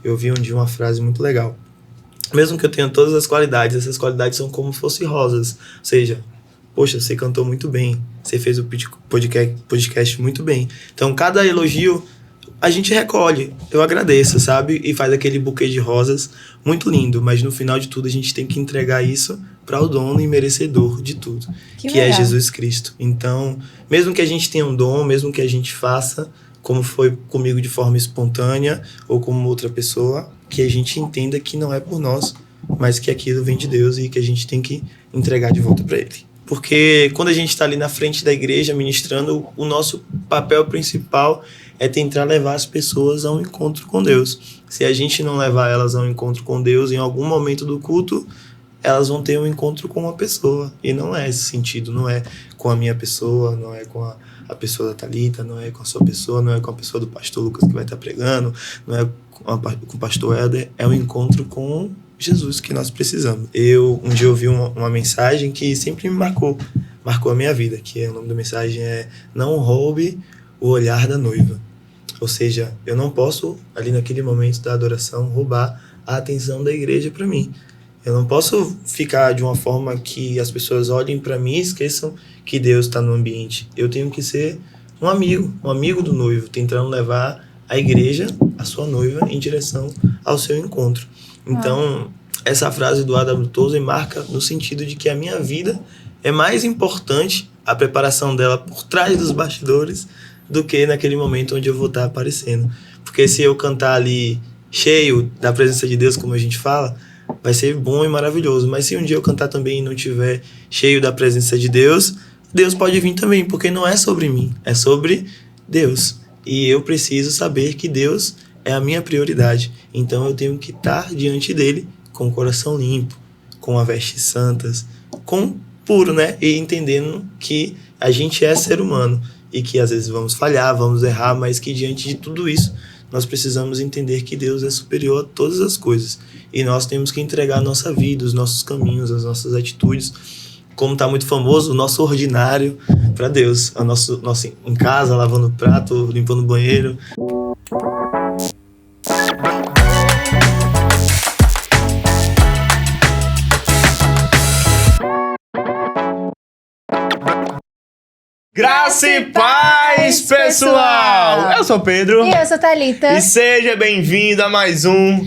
eu vi um dia uma frase muito legal. Mesmo que eu tenha todas as qualidades, essas qualidades são como se fossem rosas. Ou seja, poxa, você cantou muito bem, você fez o podcast muito bem. Então, cada elogio a gente recolhe, eu agradeço, sabe? E faz aquele buquê de rosas muito lindo, mas no final de tudo a gente tem que entregar isso para o dono e merecedor de tudo, que é Jesus Cristo. Então, mesmo que a gente tenha um dom, mesmo que a gente faça, como foi comigo de forma espontânea ou como outra pessoa, que a gente entenda que não é por nós, mas que aquilo vem de Deus e que a gente tem que entregar de volta para Ele. Porque quando a gente está ali na frente da igreja ministrando, o nosso papel principal é tentar levar as pessoas a um encontro com Deus. Se a gente não levar elas a um encontro com Deus, em algum momento do culto, elas vão ter um encontro com uma pessoa. E não é esse sentido, não é com a minha pessoa, não é com a pessoa da Thalita, não é com a sua pessoa, não é com a pessoa do pastor Lucas que vai estar pregando, não é com o pastor Éder, é um encontro com Jesus que nós precisamos. Um dia ouvi uma mensagem que sempre me marcou a minha vida, que o nome da mensagem é "Não roube o olhar da noiva". Ou seja, eu não posso, ali naquele momento da adoração, roubar a atenção da igreja para mim. Eu não posso ficar de uma forma que as pessoas olhem para mim e esqueçam que Deus está no ambiente. Eu tenho que ser um amigo do noivo, tentando levar a igreja, a sua noiva, em direção ao seu encontro. Então, essa frase do A.W. Tozer marca no sentido de que a minha vida é mais importante, a preparação dela por trás dos bastidores, do que naquele momento onde eu vou estar aparecendo. Porque se eu cantar ali cheio da presença de Deus, como a gente fala, vai ser bom e maravilhoso. Mas se um dia eu cantar também e não estiver cheio da presença de Deus, Deus pode vir também, porque não é sobre mim, é sobre Deus. E eu preciso saber que Deus é a minha prioridade. Então eu tenho que estar diante dele com o coração limpo, com as vestes santas, com puro, né? E entendendo que a gente é ser humano e que às vezes vamos falhar, vamos errar, mas que diante de tudo isso nós precisamos entender que Deus é superior a todas as coisas. E nós temos que entregar a nossa vida, os nossos caminhos, as nossas atitudes, como está muito famoso, o nosso ordinário para Deus. O nosso em casa, lavando o prato, limpando o banheiro. Graça e paz, pessoal! Eu sou o Pedro. E eu sou a Thalita. E seja bem-vindo a mais um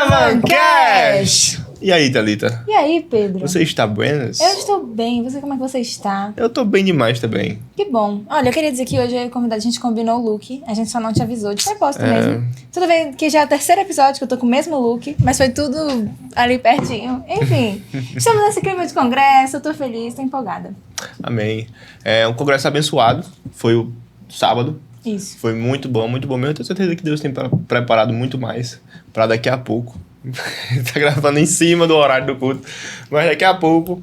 Evancast! E aí, Thalita? E aí, Pedro? Você está buenas? Eu estou bem. Você, como é que você está? Eu tô bem demais também. Que bom. Olha, eu queria dizer que hoje eu e o convidado, a gente combinou o look. A gente só não te avisou de propósito mesmo. Tudo bem que já é o terceiro episódio que eu tô com o mesmo look, mas foi tudo ali pertinho. Enfim, estamos nesse clima de congresso, eu tô feliz, tô empolgada. Amém. É um congresso abençoado. Foi o sábado. Isso. Foi muito bom mesmo. Eu tenho certeza que Deus tem preparado muito mais para daqui a pouco. Tá gravando em cima do horário do culto, mas daqui a pouco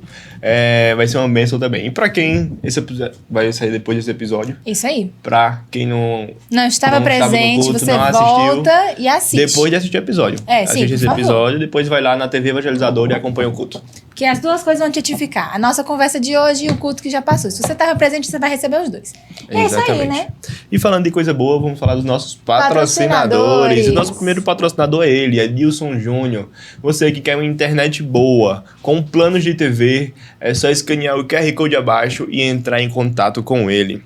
vai ser uma bênção também. E pra quem esse episódio vai sair depois desse episódio, isso aí. Pra quem não estava presente, culto, você não volta assistiu, e assiste. Depois de assistir o episódio. Assiste esse episódio, depois vai lá na TV Evangelizadora e acompanha o culto. Que as duas coisas vão te edificar. A nossa conversa de hoje e o culto que já passou. Se você estava presente, você vai receber os dois. É isso aí, né? E falando de coisa boa, vamos falar dos nossos patrocinadores. O nosso primeiro patrocinador é ele, é Dilson Júnior. Você que quer uma internet boa, com planos de TV, é só escanear o QR Code abaixo e entrar em contato com ele.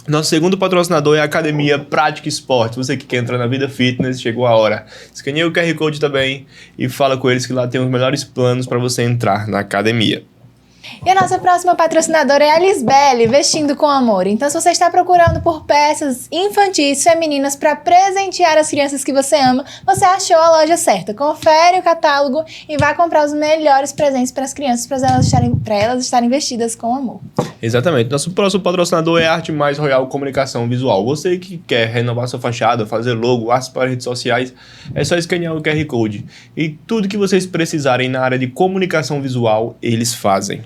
Nosso segundo patrocinador é a Academia Prática Esportes. Você que quer entrar na vida fitness, chegou a hora. Escaneia o QR Code também e fala com eles que lá tem os melhores planos para você entrar na academia. E a nossa próxima patrocinadora é a Lisbele, Vestindo com Amor. Então, se você está procurando por peças infantis, femininas para presentear as crianças que você ama, você achou a loja certa. Confere o catálogo e vá comprar os melhores presentes para as crianças, para elas estarem vestidas com amor. Exatamente. Nosso próximo patrocinador é a Arte Mais Royal Comunicação Visual. Você que quer renovar sua fachada, fazer logo, artes para redes sociais, é só escanear o QR Code. E tudo que vocês precisarem na área de comunicação visual, eles fazem.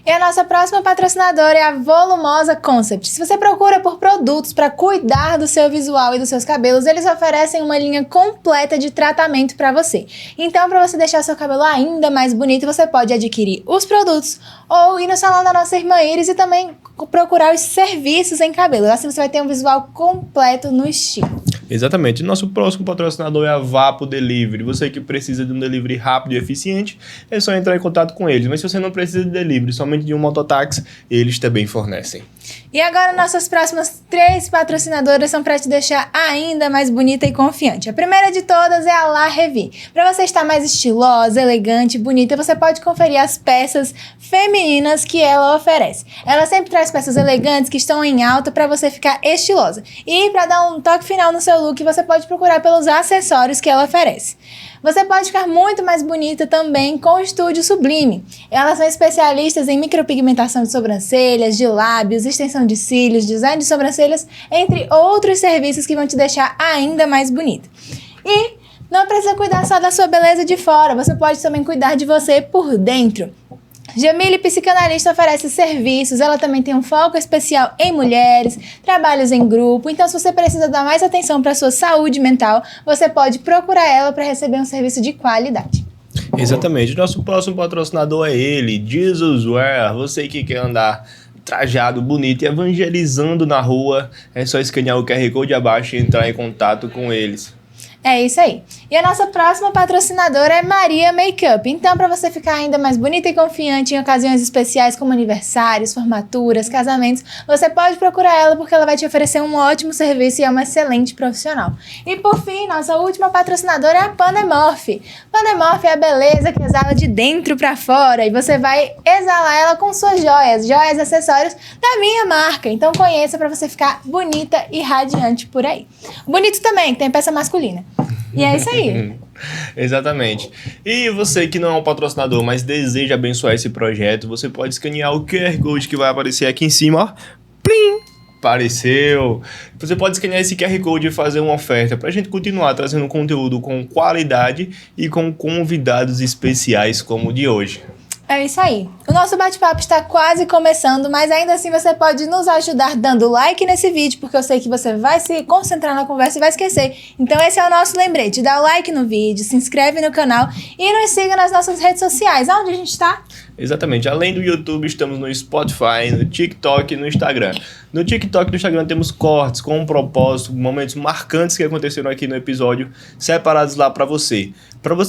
E a nossa próxima patrocinadora é a Volumosa Concept. Se você procura por produtos para cuidar do seu visual e dos seus cabelos, eles oferecem uma linha completa de tratamento para você. Então, para você deixar seu cabelo ainda mais bonito, você pode adquirir os produtos ou ir no salão da nossa irmã Iris e também procurar os serviços em cabelo. Assim você vai ter um visual completo no estilo. Exatamente. Nosso próximo patrocinador é a Vapo Delivery. Você que precisa de um delivery rápido e eficiente, é só entrar em contato com eles. Mas se você não precisa de delivery, somente de um mototáxi, eles também fornecem. E agora nossas próximas 3 patrocinadoras são para te deixar ainda mais bonita e confiante. A primeira de todas é a La Revi. Para você estar mais estilosa, elegante, bonita, você pode conferir as peças femininas que ela oferece. Ela sempre traz peças elegantes que estão em alta para você ficar estilosa. E para dar um toque final no seu look, você pode procurar pelos acessórios que ela oferece. Você pode ficar muito mais bonita também com o Estúdio Sublime. Elas são especialistas em micropigmentação de sobrancelhas, de lábios, extensão de cílios, design de sobrancelhas, entre outros serviços que vão te deixar ainda mais bonita. E não precisa cuidar só da sua beleza de fora, você pode também cuidar de você por dentro. Jamile, psicanalista, oferece serviços, ela também tem um foco especial em mulheres, trabalhos em grupo, então se você precisa dar mais atenção para a sua saúde mental, você pode procurar ela para receber um serviço de qualidade. Exatamente. Nosso próximo patrocinador é ele, Jesus Wear. Você que quer andar trajado, bonito e evangelizando na rua, é só escanear o QR Code abaixo e entrar em contato com eles. É isso aí. E a nossa próxima patrocinadora é Maria Makeup. Então, para você ficar ainda mais bonita e confiante em ocasiões especiais como aniversários, formaturas, casamentos, você pode procurar ela porque ela vai te oferecer um ótimo serviço e é uma excelente profissional. E por fim, nossa última patrocinadora é a Panemorph. Panemorph é a beleza que exala de dentro para fora e você vai exalar ela com suas joias e acessórios da minha marca. Então conheça para você ficar bonita e radiante por aí. Bonito também, que tem peça masculina. E é isso aí. Exatamente. E você que não é um patrocinador, mas deseja abençoar esse projeto, você pode escanear o QR Code que vai aparecer aqui em cima, ó. Plim! Apareceu. Você pode escanear esse QR Code e fazer uma oferta pra gente continuar trazendo conteúdo com qualidade e com convidados especiais como o de hoje. É isso aí. O nosso bate-papo está quase começando, mas ainda assim você pode nos ajudar dando like nesse vídeo, porque eu sei que você vai se concentrar na conversa e vai esquecer. Então esse é o nosso lembrete. Dá o like no vídeo, se inscreve no canal e nos siga nas nossas redes sociais. Onde a gente está? Exatamente. Além do YouTube, estamos no Spotify, no TikTok e no Instagram. No TikTok e no Instagram temos cortes com um propósito, momentos marcantes que aconteceram aqui no episódio, separados lá para você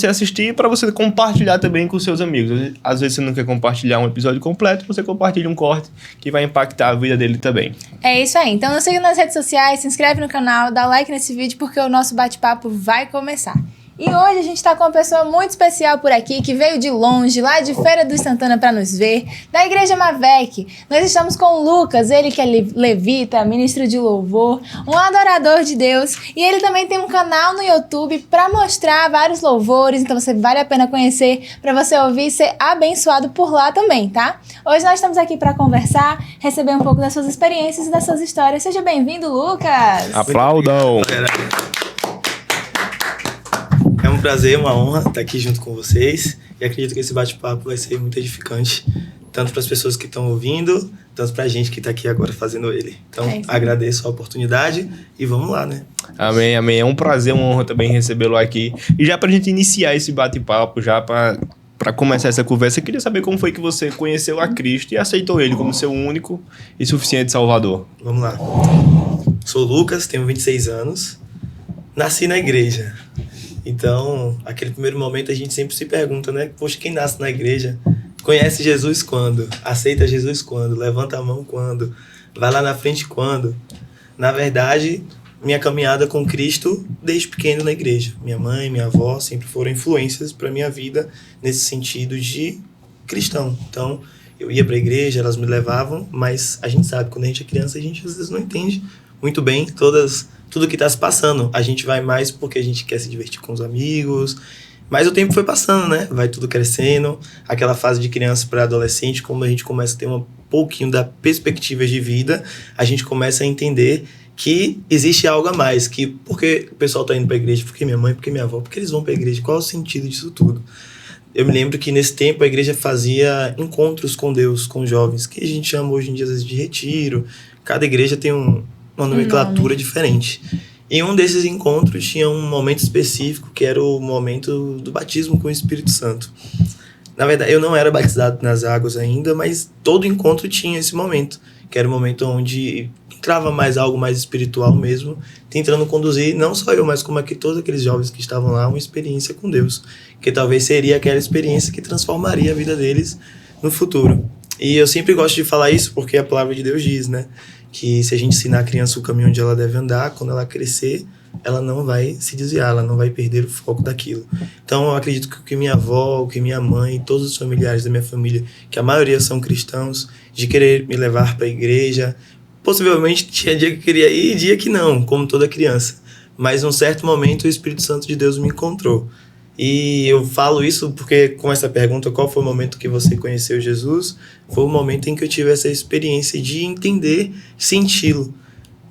assistir e para você compartilhar também com seus amigos. Às vezes você não quer compartilhar um episódio completo, você compartilha um corte que vai impactar a vida dele também. É isso aí. Então nos siga nas redes sociais, se inscreve no canal, dá like nesse vídeo porque o nosso bate-papo vai começar. E hoje a gente está com uma pessoa muito especial por aqui, que veio de longe, lá de Feira do Santana para nos ver, da Igreja Mavec. Nós estamos com o Lucas, ele que é levita, ministro de louvor, um adorador de Deus. E ele também tem um canal no YouTube para mostrar vários louvores, então vale a pena conhecer, para você ouvir e ser abençoado por lá também, tá? Hoje nós estamos aqui para conversar, receber um pouco das suas experiências e das suas histórias. Seja bem-vindo, Lucas! Aplaudam! É um prazer, uma honra estar aqui junto com vocês e acredito que esse bate-papo vai ser muito edificante, tanto para as pessoas que estão ouvindo, tanto para a gente que está aqui agora fazendo ele. Então, agradeço a oportunidade e vamos lá, né? Amém, amém. É um prazer, uma honra também recebê-lo aqui. E já para a gente iniciar esse bate-papo, já para começar essa conversa, eu queria saber como foi que você conheceu a Cristo e aceitou Ele como seu único e suficiente Salvador. Vamos lá. Sou o Lucas, tenho 26 anos, nasci na igreja. Então, aquele primeiro momento a gente sempre se pergunta, né? Poxa, quem nasce na igreja conhece Jesus quando? Aceita Jesus quando? Levanta a mão quando? Vai lá na frente quando? Na verdade, minha caminhada com Cristo desde pequeno na igreja. Minha mãe, minha avó sempre foram influências para minha vida nesse sentido de cristão. Então, eu ia para a igreja, elas me levavam, mas a gente sabe, quando a gente é criança, a gente às vezes não entende muito bem tudo que está se passando. A gente vai mais porque a gente quer se divertir com os amigos, mas o tempo foi passando, né? Vai tudo crescendo, aquela fase de criança para adolescente, como a gente começa a ter um pouquinho da perspectiva de vida, a gente começa a entender que existe algo a mais, que porque o pessoal está indo para a igreja, porque minha mãe, porque minha avó, porque eles vão para a igreja, qual é o sentido disso tudo? Eu me lembro que nesse tempo a igreja fazia encontros com Deus, com jovens, que a gente chama hoje em dia às vezes de retiro. Cada igreja tem uma nomenclatura diferente. Em um desses encontros tinha um momento específico, que era o momento do batismo com o Espírito Santo. Na verdade, eu não era batizado nas águas ainda, mas todo encontro tinha esse momento, que era o momento onde entrava mais algo mais espiritual mesmo, tentando conduzir, não só eu, mas como aqui todos aqueles jovens que estavam lá, uma experiência com Deus, que talvez seria aquela experiência que transformaria a vida deles no futuro. E eu sempre gosto de falar isso porque a palavra de Deus diz, né, que se a gente ensinar a criança o caminho onde ela deve andar, quando ela crescer, ela não vai se desviar, ela não vai perder o foco daquilo. Então eu acredito que o que minha avó, o que minha mãe, todos os familiares da minha família, que a maioria são cristãos, de querer me levar para a igreja, possivelmente tinha dia que eu queria ir e dia que não, como toda criança. Mas num certo momento o Espírito Santo de Deus me encontrou. E eu falo isso porque com essa pergunta, qual foi o momento que você conheceu Jesus? Foi o momento em que eu tive essa experiência de entender, senti-lo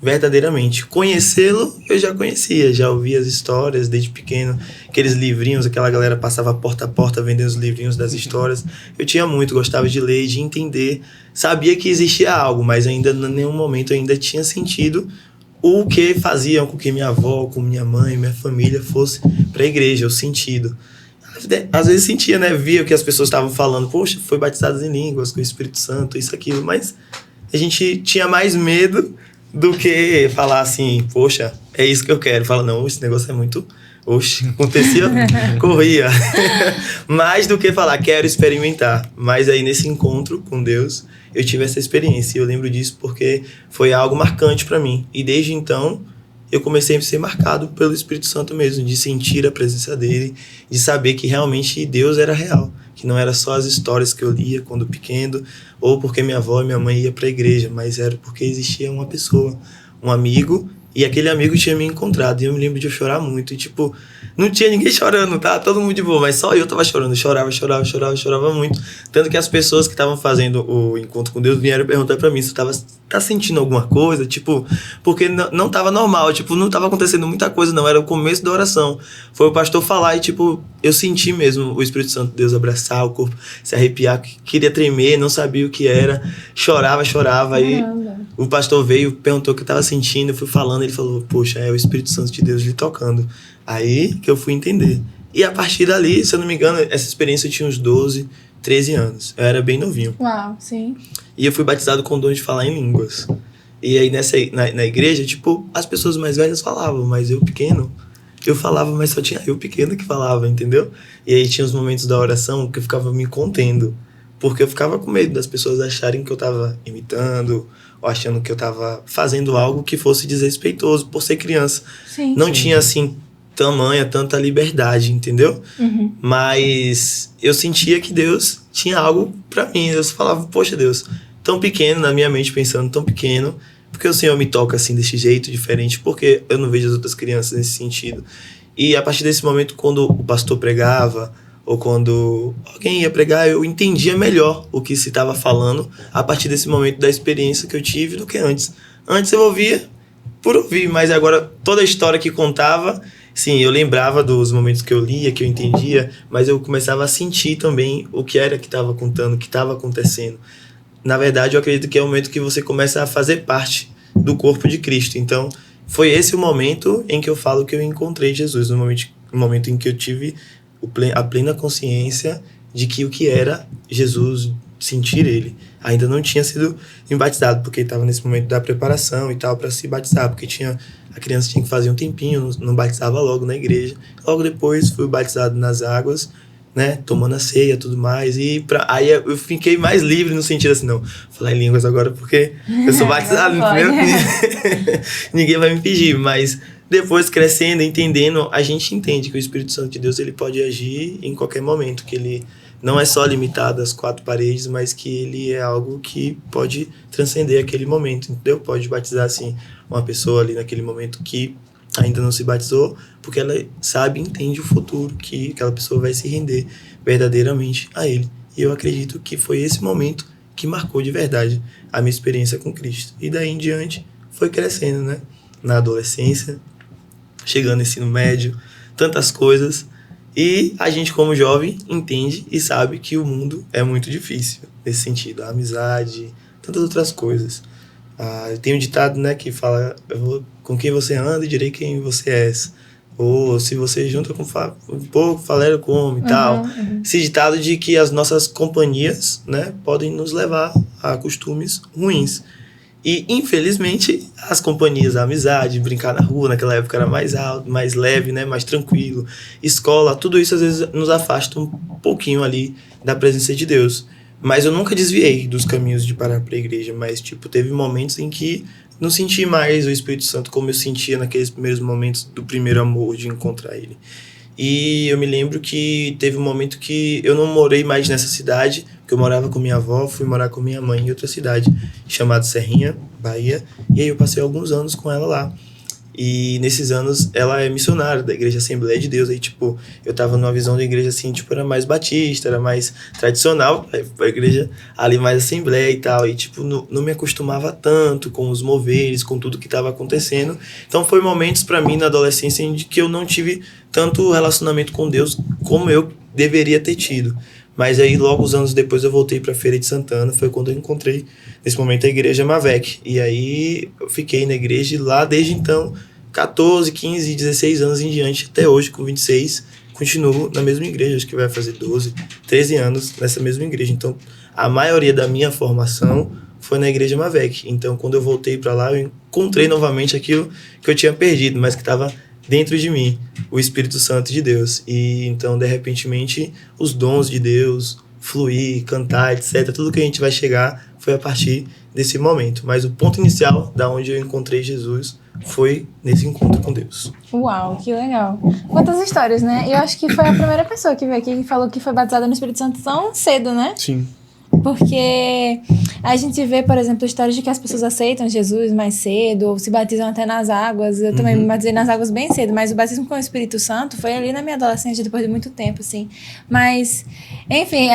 verdadeiramente. Conhecê-lo eu já conhecia, já ouvia as histórias desde pequeno, aqueles livrinhos, aquela galera passava porta a porta vendendo os livrinhos das histórias. Eu tinha muito, gostava de ler, de entender, sabia que existia algo, mas ainda em nenhum momento eu ainda tinha sentido o que faziam com que minha avó, com minha mãe, minha família fosse para a igreja, o sentido. Às vezes sentia, né? Via o que as pessoas estavam falando, poxa, foi batizado em línguas, com o Espírito Santo, isso, aquilo, mas a gente tinha mais medo do que falar assim, poxa, é isso que eu quero. Fala, não, esse negócio é muito... Oxe, acontecia, corria. Mais do que falar, quero experimentar. Mas aí nesse encontro com Deus, eu tive essa experiência. E eu lembro disso porque foi algo marcante para mim. E desde então, eu comecei a ser marcado pelo Espírito Santo mesmo, de sentir a presença dele, de saber que realmente Deus era real. Que não era só as histórias que eu lia quando pequeno, ou porque minha avó e minha mãe iam para a igreja, mas era porque existia uma pessoa, um amigo, e aquele amigo tinha me encontrado. E eu me lembro de eu chorar muito. E, tipo, não tinha ninguém chorando, tá? Todo mundo de boa, mas só eu tava chorando. Chorava muito. Tanto que as pessoas que estavam fazendo o encontro com Deus vieram perguntar pra mim se eu tá sentindo alguma coisa, tipo, porque não tava normal, tipo, não tava acontecendo muita coisa, não. Era o começo da oração. Foi o pastor falar e, tipo, eu senti mesmo o Espírito Santo de Deus abraçar o corpo, se arrepiar, queria tremer, não sabia o que era. Chorava. Aí o pastor veio, perguntou o que eu tava sentindo, eu fui falando, ele falou, poxa, é o Espírito Santo de Deus lhe tocando. Aí que eu fui entender. E a partir dali, se eu não me engano, essa experiência eu tinha uns 12, 13 anos. Eu era bem novinho. Uau, sim. E eu fui batizado com o dom de falar em línguas. E aí na igreja, tipo, as pessoas mais velhas falavam, mas eu pequeno, eu falava, mas só tinha eu pequeno que falava, entendeu? E aí tinha os momentos da oração que eu ficava me contendo. Porque eu ficava com medo das pessoas acharem que eu tava imitando, ou achando que eu tava fazendo algo que fosse desrespeitoso por ser criança. Sim. Não tinha, assim, tanta liberdade, entendeu? Uhum. Mas eu sentia que Deus tinha algo pra mim. Eu falava, poxa, Deus, tão pequeno, na minha mente pensando, tão pequeno, porque o Senhor me toca assim, desse jeito, diferente, porque eu não vejo as outras crianças nesse sentido. E a partir desse momento, quando o pastor pregava, ou quando alguém ia pregar, eu entendia melhor o que se estava falando a partir desse momento da experiência que eu tive do que antes. Antes eu ouvia por ouvir, mas agora toda a história que contava, sim, eu lembrava dos momentos que eu lia, que eu entendia, mas eu começava a sentir também o que era que estava contando, o que estava acontecendo. Na verdade, eu acredito que é o momento que você começa a fazer parte do corpo de Cristo. Então, foi esse o momento em que eu falo que eu encontrei Jesus, no momento em que eu tive a plena consciência de que o que era Jesus, sentir ele. Ainda não tinha sido batizado, porque estava nesse momento da preparação e tal, para se batizar, porque a criança tinha que fazer um tempinho, não batizava logo na igreja. Logo depois fui batizado nas águas, né, tomando a ceia e tudo mais, e aí eu fiquei mais livre no sentido assim, não, falar em línguas agora porque eu sou batizado, ninguém vai me pedir, mas depois crescendo, entendendo, a gente entende que o Espírito Santo de Deus ele pode agir em qualquer momento, que ele não é só limitado às 4 paredes, mas que ele é algo que pode transcender aquele momento, entendeu? Pode batizar, assim, uma pessoa ali naquele momento que ainda não se batizou, porque ela sabe e entende o futuro, que aquela pessoa vai se render verdadeiramente a ele. E eu acredito que foi esse momento que marcou de verdade a minha experiência com Cristo. E daí em diante foi crescendo, né? Na adolescência, chegando no ensino médio, tantas coisas. E a gente, como jovem, entende e sabe que o mundo é muito difícil nesse sentido. A amizade, tantas outras coisas. Tem um ditado, né, que fala, com quem você anda e direi quem você és. Ou se você junta com um pouco, falera como e tal. Esse ditado de que as nossas companhias, né, podem nos levar a costumes ruins. E, infelizmente, as companhias, a amizade, brincar na rua, naquela época era mais alto, mais leve, né? Mais tranquilo. Escola, tudo isso às vezes nos afasta um pouquinho ali da presença de Deus. Mas eu nunca desviei dos caminhos de parar para a igreja, mas, tipo, teve momentos em que não senti mais o Espírito Santo como eu sentia naqueles primeiros momentos do primeiro amor, de encontrar ele. E eu me lembro que teve um momento que eu não morei mais nessa cidade, porque eu morava com minha avó, fui morar com minha mãe em outra cidade, chamada Serrinha, Bahia, e aí eu passei alguns anos com ela lá. E nesses anos ela é missionária da Igreja Assembleia de Deus, aí tipo, eu tava numa visão da igreja assim, tipo, era mais batista, era mais tradicional, a igreja ali mais Assembleia e tal, e tipo, não me acostumava tanto com os moveres, com tudo que tava acontecendo. Então foi momentos pra mim na adolescência em que eu não tive tanto relacionamento com Deus como eu deveria ter tido. Mas aí, logo uns anos depois, eu voltei para Feira de Santana. Foi quando eu encontrei, nesse momento, a Igreja Mavec. E aí, eu fiquei na igreja e lá, desde então, 14, 15, 16 anos em diante, até hoje, com 26, continuo na mesma igreja. Acho que vai fazer 12, 13 anos nessa mesma igreja. Então, a maioria da minha formação foi na Igreja Mavec. Então, quando eu voltei para lá, eu encontrei novamente aquilo que eu tinha perdido, mas que estava dentro de mim, o Espírito Santo de Deus. E então, de repente, os dons de Deus, fluir, cantar, etc., tudo que a gente vai chegar foi a partir desse momento. Mas o ponto inicial da onde eu encontrei Jesus foi nesse encontro com Deus. Uau, que legal. Quantas histórias, né? Eu acho que foi a primeira pessoa que veio aqui que falou que foi batizada no Espírito Santo tão cedo, né? Sim. Porque a gente vê, por exemplo, histórias de que as pessoas aceitam Jesus mais cedo, ou se batizam até nas águas. Eu também me batizei nas águas bem cedo, mas o batismo com o Espírito Santo foi ali na minha adolescência, depois de muito tempo, assim. Mas, enfim,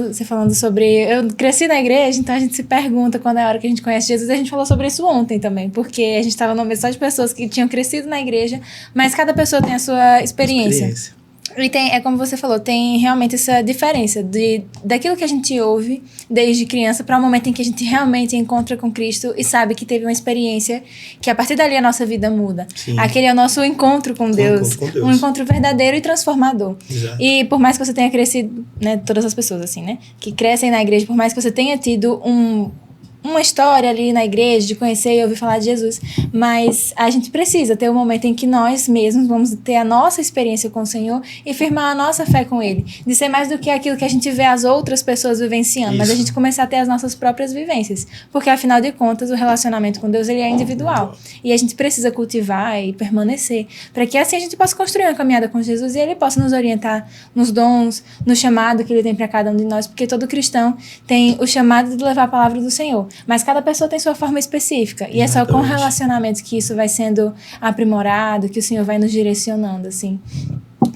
você falando sobre... Eu cresci na igreja, então a gente se pergunta quando é a hora que a gente conhece Jesus. A gente falou sobre isso ontem também, porque a gente estava numa mesa só de pessoas que tinham crescido na igreja, mas cada pessoa tem a sua experiência. E é como você falou, tem realmente essa diferença daquilo que a gente ouve desde criança para o momento em que a gente realmente encontra com Cristo e sabe que teve uma experiência que a partir dali a nossa vida muda. Sim. Aquele é o nosso encontro com Deus, um encontro verdadeiro e transformador. Exato. E por mais que você tenha crescido, né, todas as pessoas assim, né, que crescem na igreja, por mais que você tenha tido uma história ali na igreja, de conhecer e ouvir falar de Jesus, mas a gente precisa ter um momento em que nós mesmos vamos ter a nossa experiência com o Senhor e firmar a nossa fé com Ele, de ser mais do que aquilo que a gente vê as outras pessoas vivenciando, mas a gente começar a ter as nossas próprias vivências, porque afinal de contas o relacionamento com Deus ele é individual, e a gente precisa cultivar e permanecer, para que assim a gente possa construir uma caminhada com Jesus e Ele possa nos orientar nos dons, no chamado que Ele tem para cada um de nós, porque todo cristão tem o chamado de levar a palavra do Senhor, mas cada pessoa tem sua forma específica. E é só com relacionamento que isso vai sendo aprimorado, que o Senhor vai nos direcionando, assim.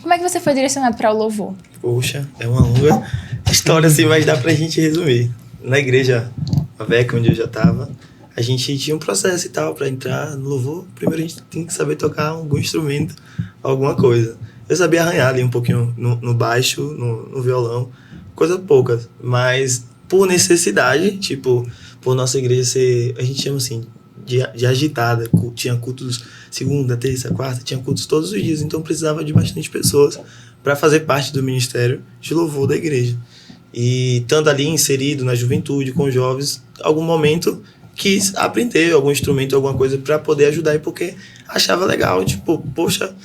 Como é que você foi direcionado para o louvor? Poxa, é uma longa história, assim, mas dá pra gente resumir. Na igreja Mavec, onde eu já tava, a gente tinha um processo e tal pra entrar no louvor. Primeiro a gente tem que saber tocar algum instrumento, alguma coisa. Eu sabia arranhar ali um pouquinho no baixo, no violão, coisa pouca, mas por necessidade, tipo, por nossa igreja ser, a gente chama assim, de agitada, tinha cultos segunda, terça, quarta, tinha cultos todos os dias, então precisava de bastante pessoas para fazer parte do ministério de louvor da igreja. E estando ali inserido na juventude, com jovens, algum momento quis aprender algum instrumento, alguma coisa para poder ajudar, e porque achava legal, tipo, poxa,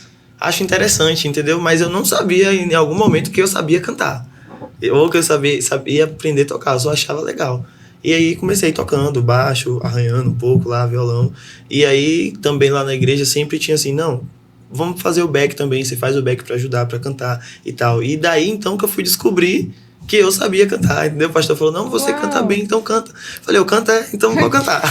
acho interessante, entendeu? Mas eu não sabia em algum momento que eu sabia cantar, ou que eu sabia aprender a tocar, eu só achava legal. E aí comecei tocando baixo, arranhando um pouco lá, violão. E aí também lá na igreja sempre tinha assim, não, vamos fazer o back também, você faz o back pra ajudar, pra cantar e tal. E daí então que eu fui descobrir que eu sabia cantar, entendeu? O pastor falou, não, você canta bem, então canta. Falei, eu canto, então vou cantar.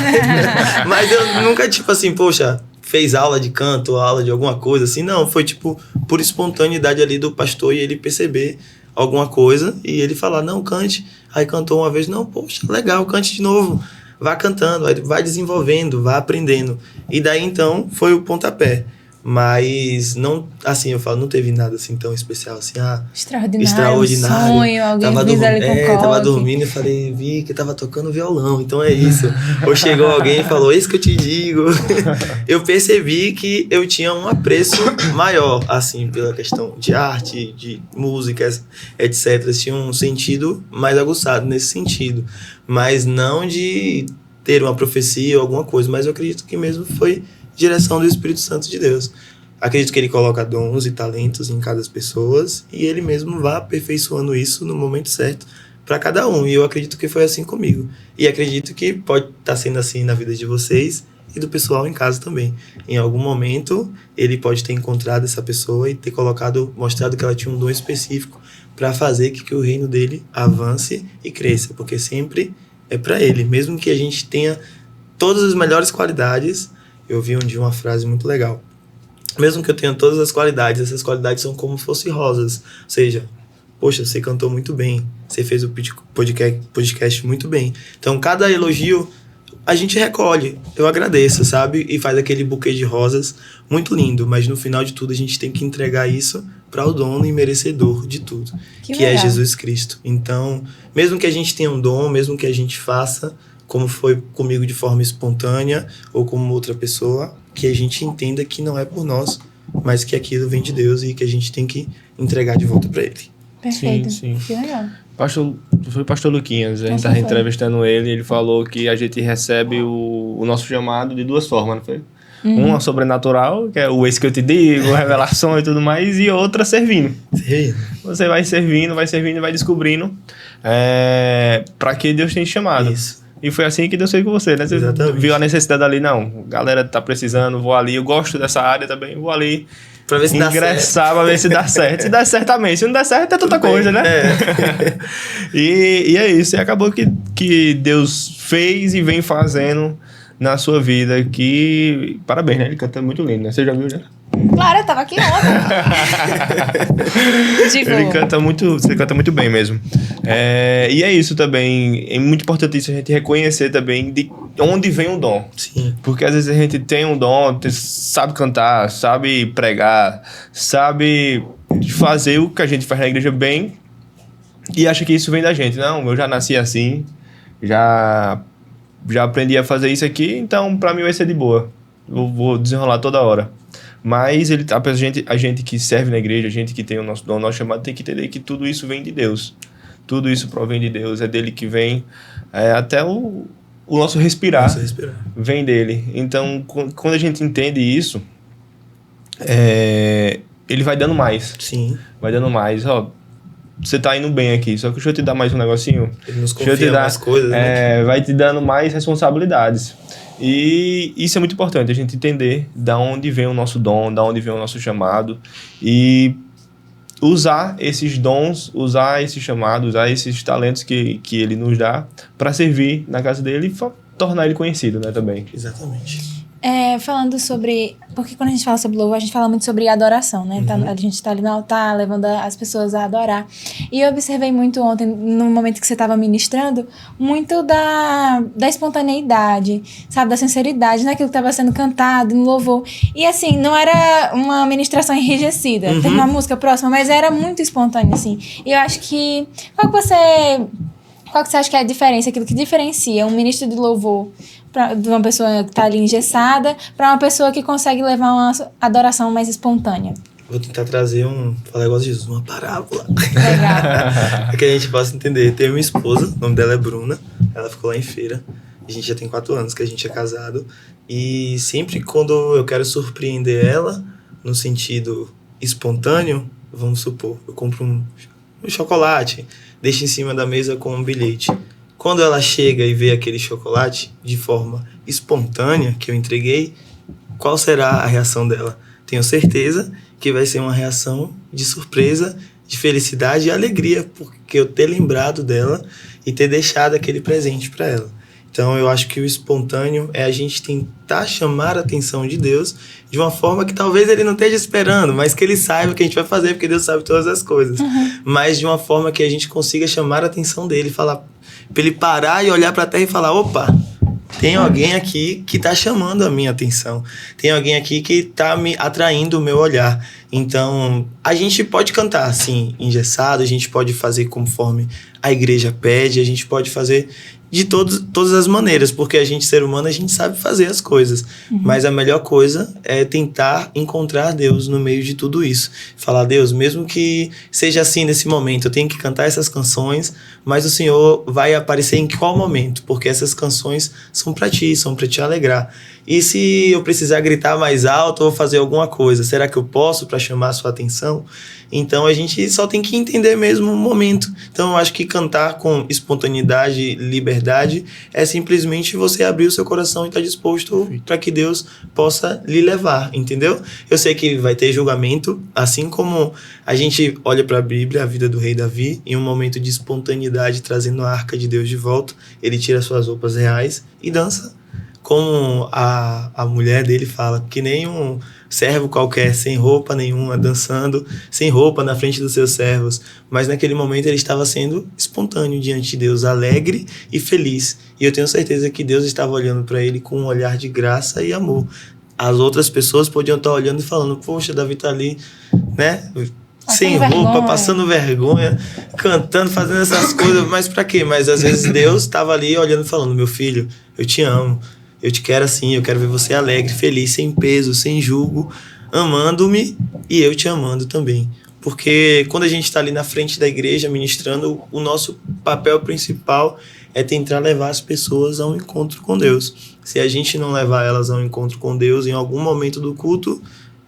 Mas eu nunca, tipo assim, poxa, fez aula de canto, aula de alguma coisa assim, não, foi tipo por espontaneidade ali do pastor e ele perceber alguma coisa e ele falar, não, cante. Aí cantou uma vez, não, poxa, legal, cante de novo. Vá cantando, vai desenvolvendo, vá aprendendo. E daí, então, foi o pontapé. Mas, não, assim, eu falo, não teve nada assim tão especial, assim, extraordinário. Sonho, alguém vindo ali com tava dormindo e falei, vi que tava tocando violão, então é isso. Ou chegou alguém e falou, isso que eu te digo. Eu percebi que eu tinha um apreço maior, assim, pela questão de arte, de músicas, etc. Tinha um sentido mais aguçado nesse sentido. Mas não de ter uma profecia ou alguma coisa, mas eu acredito que mesmo foi direção do Espírito Santo de Deus. Acredito que ele coloca dons e talentos em cada pessoa e ele mesmo vai aperfeiçoando isso no momento certo para cada um. E eu acredito que foi assim comigo. E acredito que pode estar sendo assim na vida de vocês e do pessoal em casa também. Em algum momento, ele pode ter encontrado essa pessoa e ter mostrado que ela tinha um dom específico para fazer que o reino dele avance e cresça, porque sempre é para ele. Mesmo que a gente tenha todas as melhores qualidades, eu vi um dia uma frase muito legal. Mesmo que eu tenha todas as qualidades, essas qualidades são como se fossem rosas. Ou seja, poxa, você cantou muito bem, você fez o podcast muito bem. Então, cada elogio a gente recolhe, eu agradeço, sabe? E faz aquele buquê de rosas muito lindo, mas no final de tudo a gente tem que entregar isso para o dono e merecedor de tudo, que é Jesus Cristo. Então, mesmo que a gente tenha um dom, mesmo que a gente faça, como foi comigo de forma espontânea ou como outra pessoa, que a gente entenda que não é por nós, mas que aquilo vem de Deus e que a gente tem que entregar de volta para Ele. Perfeito, sim. Que legal. Foi o pastor Luquinhas, a gente estava entrevistando ele falou que a gente recebe o nosso chamado de duas formas, não foi? Uma sobrenatural, que é o esse que eu te digo, revelação e tudo mais, e outra servindo. Você vai servindo, vai descobrindo para que Deus tem chamado. Isso. E foi assim que Deus fez com você, né? Você viu a necessidade ali, não, galera tá precisando, vou ali, eu gosto dessa área também, vou ali pra ver se ingressar, pra ver se dá certo. Se der certo, amém. Se não der certo, é tanta coisa, né? E é isso. E acabou que Deus fez e vem fazendo na sua vida, que... Parabéns, né? Ele canta muito lindo, né? Você já viu, né? Claro, eu tava aqui ontem. Você canta muito bem mesmo. E é isso também. É muito importante isso, a gente reconhecer também de onde vem o dom. Sim. Porque às vezes a gente tem um dom, sabe cantar, sabe pregar, sabe fazer o que a gente faz na igreja bem e acha que isso vem da gente. Não, eu já nasci assim, já aprendi a fazer isso aqui, então pra mim vai ser de boa. Eu vou desenrolar toda hora. Mas a gente que serve na igreja, a gente que tem o nosso dom, o nosso chamado, tem que entender que tudo isso vem de Deus. Tudo isso provém de Deus, é dele que vem. Até o nosso respirar vem dele. Então, quando a gente entende isso, ele vai dando mais. Sim. Vai dando mais. Ó, você tá indo bem aqui, só que deixa eu te dar mais um negocinho. Ele nos confia mais coisas, né? Vai te dando mais responsabilidades. E isso é muito importante, a gente entender da onde vem o nosso dom, da onde vem o nosso chamado e usar esses dons, usar esse chamado, usar esses talentos que ele nos dá para servir na casa dele e tornar ele conhecido, né, também. Exatamente. Falando sobre... Porque quando a gente fala sobre louvor, a gente fala muito sobre adoração, né? A gente tá ali no altar, levando as pessoas a adorar. E eu observei muito ontem, no momento que você estava ministrando, muito da espontaneidade, sabe? Da sinceridade naquilo que estava sendo cantado, no louvor. E assim, não era uma ministração enrijecida. Tem uma música próxima, mas era muito espontâneo, assim. E eu acho que... Qual que você acha que é a diferença, aquilo que diferencia um ministro de louvor de uma pessoa que está ali engessada para uma pessoa que consegue levar uma adoração mais espontânea? Vou tentar trazer falar igual de Jesus, uma parábola. Legal. Que a gente possa entender. Tenho uma esposa, o nome dela é Bruna, ela ficou lá em Feira. A gente já tem 4 anos que a gente é casado. E sempre quando eu quero surpreender ela, no sentido espontâneo, vamos supor, eu compro um chocolate, deixo em cima da mesa com um bilhete. Quando ela chega e vê aquele chocolate de forma espontânea que eu entreguei, qual será a reação dela? Tenho certeza que vai ser uma reação de surpresa, de felicidade e alegria, porque eu ter lembrado dela e ter deixado aquele presente para ela. Então eu acho que o espontâneo é a gente tentar chamar a atenção de Deus de uma forma que talvez ele não esteja esperando, mas que ele saiba o que a gente vai fazer, porque Deus sabe todas as coisas. Mas de uma forma que a gente consiga chamar a atenção dele, falar, para ele parar e olhar para a terra e falar, opa, tem alguém aqui que está chamando a minha atenção, tem alguém aqui que está me atraindo o meu olhar. Então, a gente pode cantar assim, engessado, a gente pode fazer conforme a igreja pede, a gente pode fazer de todas as maneiras, porque a gente, ser humano, a gente sabe fazer as coisas. Mas a melhor coisa é tentar encontrar Deus no meio de tudo isso. Falar, Deus, mesmo que seja assim nesse momento, eu tenho que cantar essas canções, mas o Senhor vai aparecer em qual momento? Porque essas canções são para ti, são para te alegrar. E se eu precisar gritar mais alto ou fazer alguma coisa, será que eu posso para chamar a sua atenção? Então a gente só tem que entender mesmo o momento. Então eu acho que cantar com espontaneidade e liberdade é simplesmente você abrir o seu coração e estar disposto para que Deus possa lhe levar, entendeu? Eu sei que vai ter julgamento, assim como a gente olha para a Bíblia, a vida do rei Davi, em um momento de espontaneidade, trazendo a arca de Deus de volta, ele tira suas roupas reais e dança. Como a mulher dele fala, que nem um servo qualquer, sem roupa nenhuma, dançando, sem roupa na frente dos seus servos. Mas naquele momento ele estava sendo espontâneo diante de Deus, alegre e feliz. E eu tenho certeza que Deus estava olhando para ele com um olhar de graça e amor. As outras pessoas podiam estar olhando e falando, poxa, Davi está ali, né? Sem roupa, passando vergonha, cantando, fazendo essas coisas. Mas para quê? Mas às vezes Deus estava ali olhando e falando, meu filho, eu te amo. Eu te quero assim, eu quero ver você alegre, feliz, sem peso, sem julgo, amando-me e eu te amando também. Porque quando a gente está ali na frente da igreja ministrando, o nosso papel principal é tentar levar as pessoas a um encontro com Deus. Se a gente não levar elas a um encontro com Deus, em algum momento do culto,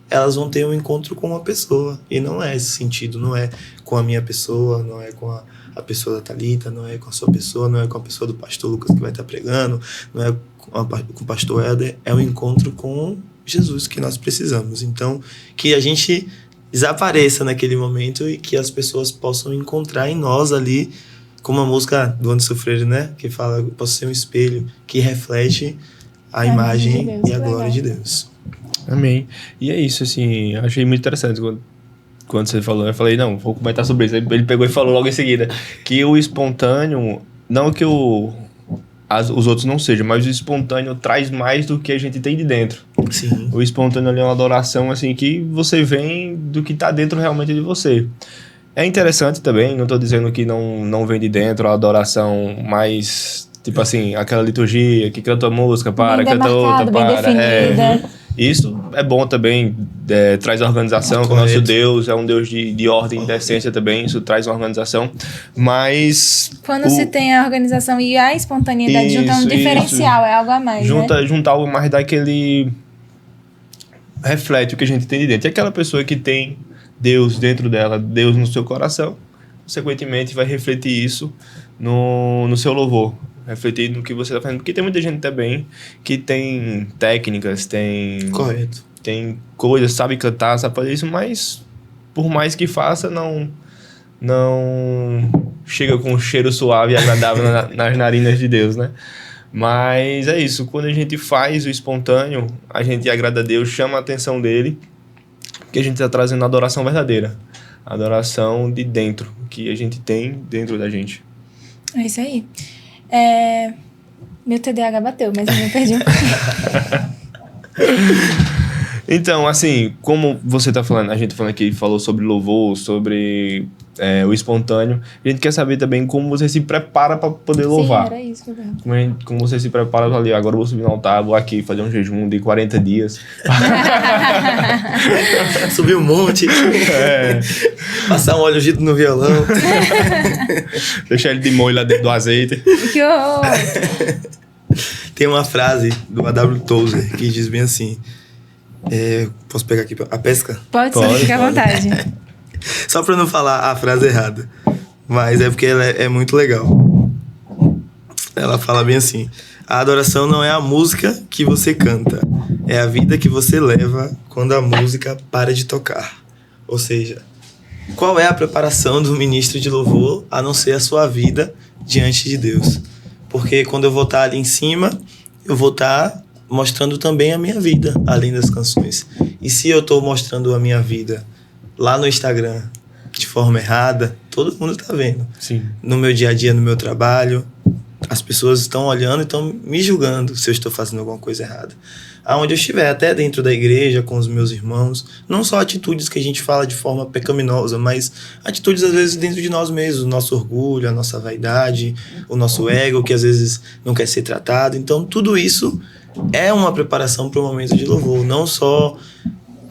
elas vão ter um encontro com uma pessoa. E não é esse sentido, não é com a minha pessoa, não é com a pessoa da Thalita, não é com a sua pessoa, não é com a pessoa do pastor Lucas que vai estar pregando, não é com o pastor Helder, é um encontro com Jesus que nós precisamos. Então, que a gente desapareça naquele momento e que as pessoas possam encontrar em nós ali, como a música do Anderson Freire, né? Que fala, eu posso ser um espelho que reflete a imagem de Deus, e a glória de Deus. Amém. E é isso, assim, achei muito interessante quando você falou. Eu falei, não, vou comentar sobre isso. Ele pegou e falou logo em seguida que o espontâneo, não que os outros não sejam, mas o espontâneo traz mais do que a gente tem de dentro. Sim. O espontâneo ali é uma adoração assim que você vem do que está dentro realmente de você. É interessante também, não estou dizendo que não vem de dentro a adoração mais, tipo assim, aquela liturgia que canta a música, para, canta outra, para. Isso é bom também, traz organização, que o nosso Deus é um Deus de ordem e decência também, isso traz uma organização, mas... Quando se tem a organização e a espontaneidade, junta um diferencial, é algo a mais, Junta algo mais daquele... reflete o que a gente tem de dentro. E aquela pessoa que tem Deus dentro dela, Deus no seu coração, consequentemente vai refletir isso no seu louvor. Refletir no que você está fazendo. Porque tem muita gente também que tem técnicas, tem coisas, sabe cantar, sabe fazer isso, mas por mais que faça, não chega com um cheiro suave e agradável nas narinas de Deus, né? Mas é isso, quando a gente faz o espontâneo, a gente agrada a Deus, chama a atenção dele, porque a gente está trazendo a adoração verdadeira, a adoração de dentro, que a gente tem dentro da gente. É isso aí. Meu TDAH bateu, mas eu me perdi um pouquinho. Então, assim, como você tá falando, a gente falando aqui, falou sobre louvor, sobre o espontâneo, a gente quer saber também como você se prepara para poder louvar. Sim, era isso. Como você se prepara para ali, agora eu vou subir no altar, vou aqui fazer um jejum de 40 dias. Subir um monte. Passar um óleo ungido no violão. Deixar ele de molho lá dentro do azeite. Que horror! Tem uma frase do A.W. Tozer que diz bem assim... posso pegar aqui a pesca? Pode, fica à vontade. Só pra não falar a frase errada. Mas é porque ela é muito legal. Ela fala bem assim: a adoração não é a música que você canta, é a vida que você leva quando a música para de tocar. Ou seja, qual é a preparação do ministro de louvor a não ser a sua vida diante de Deus? Porque quando eu vou estar ali em cima, eu vou estar mostrando também a minha vida, além das canções. E se eu estou mostrando a minha vida lá no Instagram de forma errada, todo mundo está vendo. Sim. No meu dia a dia, no meu trabalho, As pessoas estão olhando e estão me julgando se eu estou fazendo alguma coisa errada. Aonde eu estiver, até dentro da igreja, com os meus irmãos, não só atitudes que a gente fala de forma pecaminosa, mas atitudes às vezes dentro de nós mesmos, o nosso orgulho, a nossa vaidade, o nosso ego, que às vezes não quer ser tratado. Então, tudo isso é uma preparação para o momento de louvor, não só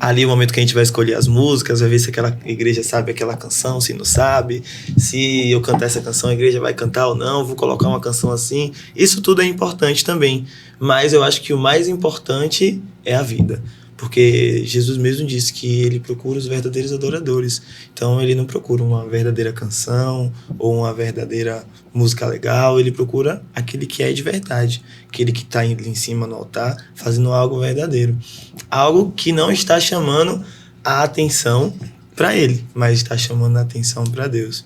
ali o momento que a gente vai escolher as músicas, vai ver se aquela igreja sabe aquela canção, se não sabe, se eu cantar essa canção a igreja vai cantar ou não, vou colocar uma canção assim. Isso tudo é importante também, mas eu acho que o mais importante é a vida, porque Jesus mesmo disse que ele procura os verdadeiros adoradores. Então ele não procura uma verdadeira canção ou uma verdadeira música legal, ele procura aquele que é de verdade, aquele que está em cima no altar fazendo algo verdadeiro, algo que não está chamando a atenção para ele, mas está chamando a atenção para Deus.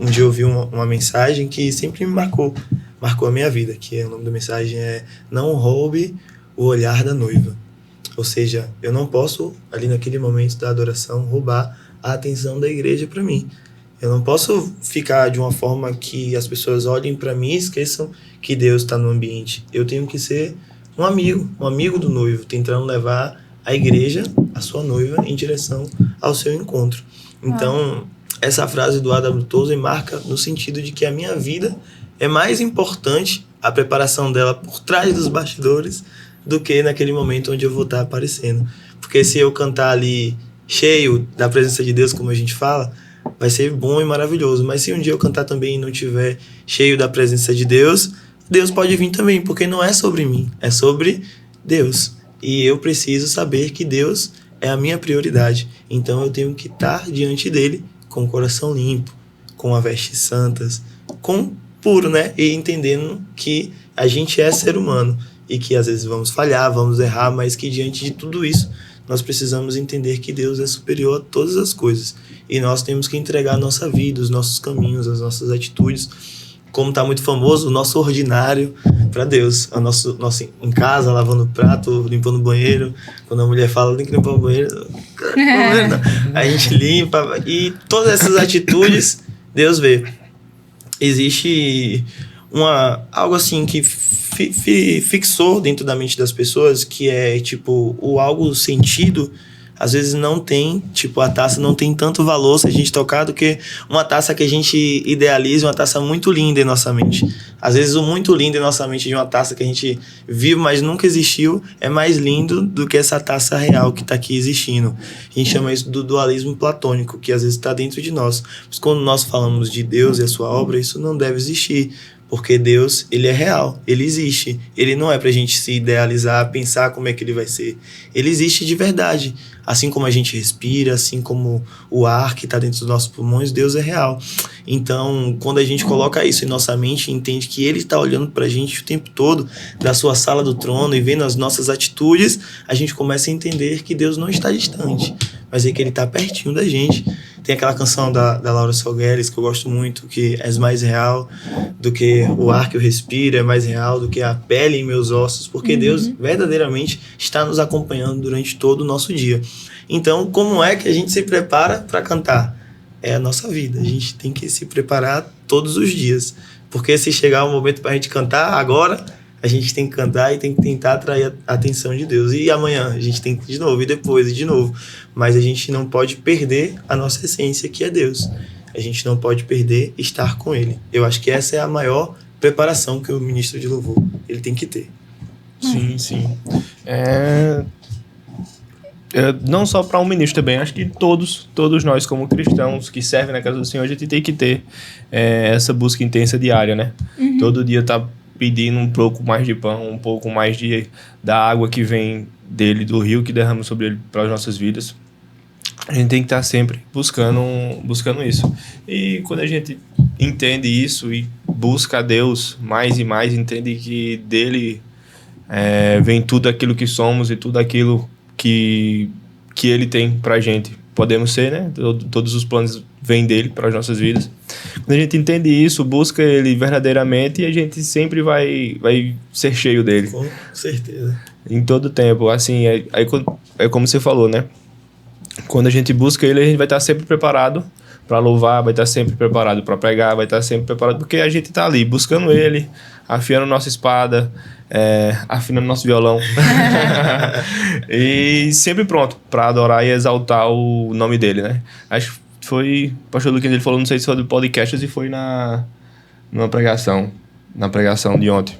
Um dia ouvi uma mensagem que sempre me marcou a minha vida, que o nome da mensagem é "Não roube o olhar da noiva". Ou seja, eu não posso, ali naquele momento da adoração, roubar a atenção da igreja para mim. Eu não posso ficar de uma forma que as pessoas olhem para mim e esqueçam que Deus está no ambiente. Eu tenho que ser um amigo do noivo, tentando levar a igreja, a sua noiva, em direção ao seu encontro. Então, essa frase do A.W. Tozer marca no sentido de que a minha vida é mais importante, a preparação dela por trás dos bastidores, do que naquele momento onde eu vou estar aparecendo. Porque se eu cantar ali cheio da presença de Deus, como a gente fala, vai ser bom e maravilhoso. Mas se um dia eu cantar também e não estiver cheio da presença de Deus, Deus pode vir também, porque não é sobre mim, é sobre Deus. E eu preciso saber que Deus é a minha prioridade. Então eu tenho que estar diante dele com o coração limpo, com as vestes santas, com puro, né? E entendendo que a gente é ser humano e que às vezes vamos falhar, vamos errar, mas que diante de tudo isso nós precisamos entender que Deus é superior a todas as coisas e nós temos que entregar a nossa vida, os nossos caminhos, as nossas atitudes, como está muito famoso, o nosso ordinário para Deus, o nosso em casa, lavando o prato, limpando o banheiro. Quando a mulher fala, tem que limpar o banheiro, a gente limpa, e todas essas atitudes Deus vê. Existe algo assim que fixou dentro da mente das pessoas, que é tipo, o algo sentido, às vezes não tem, tipo, a taça não tem tanto valor se a gente tocar do que uma taça que a gente idealiza, uma taça muito linda em nossa mente. Às vezes o muito lindo em nossa mente de uma taça que a gente viu, mas nunca existiu, é mais lindo do que essa taça real que está aqui existindo. A gente chama isso do dualismo platônico, que às vezes está dentro de nós. Mas quando nós falamos de Deus e a sua obra, isso não deve existir. Porque Deus, ele é real, ele existe. Ele não é pra gente se idealizar, pensar como é que ele vai ser. Ele existe de verdade. Assim como a gente respira, assim como o ar que está dentro dos nossos pulmões, Deus é real. Então, quando a gente coloca isso em nossa mente e entende que ele está olhando pra gente o tempo todo, da sua sala do trono, e vendo as nossas atitudes, a gente começa a entender que Deus não está distante, mas é que ele está pertinho da gente. Tem aquela canção da Laura Salgueres que eu gosto muito, que és mais real do que o ar que eu respiro, é mais real do que a pele em meus ossos, porque Deus verdadeiramente está nos acompanhando durante todo o nosso dia. Então, como é que a gente se prepara para cantar? É a nossa vida, a gente tem que se preparar todos os dias, porque se chegar o momento para a gente cantar agora, a gente tem que cantar e tem que tentar atrair a atenção de Deus. E amanhã a gente tem que ir de novo, e depois e de novo. Mas a gente não pode perder a nossa essência, que é Deus. A gente não pode perder estar com Ele. Eu acho que essa é a maior preparação que o ministro de louvor ele tem que ter. Sim, sim. Não só para um ministro também, acho que todos nós como cristãos que servem na casa do Senhor, a gente tem que ter essa busca intensa diária, né? Todo dia tá pedindo um pouco mais de pão, um pouco mais da água que vem dele, do rio que derrama sobre ele para as nossas vidas. A gente tem que estar sempre buscando isso. E quando a gente entende isso e busca a Deus mais e mais, entende que dele vem tudo aquilo que somos e tudo aquilo que ele tem pra gente. Podemos ser, né? Todos os planos vêm dele para as nossas vidas. Quando a gente entende isso, busca ele verdadeiramente, e a gente sempre vai ser cheio dele. Com certeza. Em todo tempo. Assim, é como você falou, né? Quando a gente busca ele, a gente vai estar sempre preparado para louvar, vai estar sempre preparado para pregar, vai estar sempre preparado, porque a gente tá ali buscando ele, afiando nossa espada, afinando nosso violão e sempre pronto para adorar e exaltar o nome dele, né? Acho que foi o pastor Luquinhas, ele falou, não sei se foi do podcast ou se foi na pregação de ontem.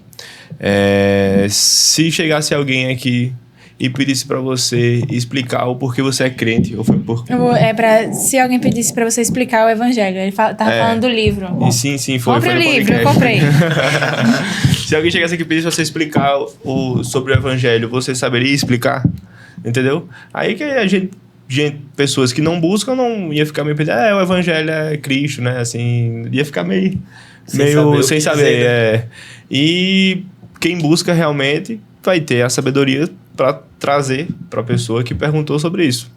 Se chegasse alguém aqui e pedisse pra você explicar o porquê você é crente, ou foi por... Se alguém pedisse pra você explicar o evangelho, ele tava falando do livro. E sim, foi. Compre foi o livro, eu comprei. Se alguém chegasse aqui e pedisse pra você explicar sobre o evangelho, você saberia explicar? Entendeu? Aí que a gente, pessoas que não buscam, não ia ficar meio pensando, o evangelho é Cristo, né? Assim, ia ficar meio sem saber. E quem busca realmente vai ter a sabedoria para trazer para a pessoa que perguntou sobre isso.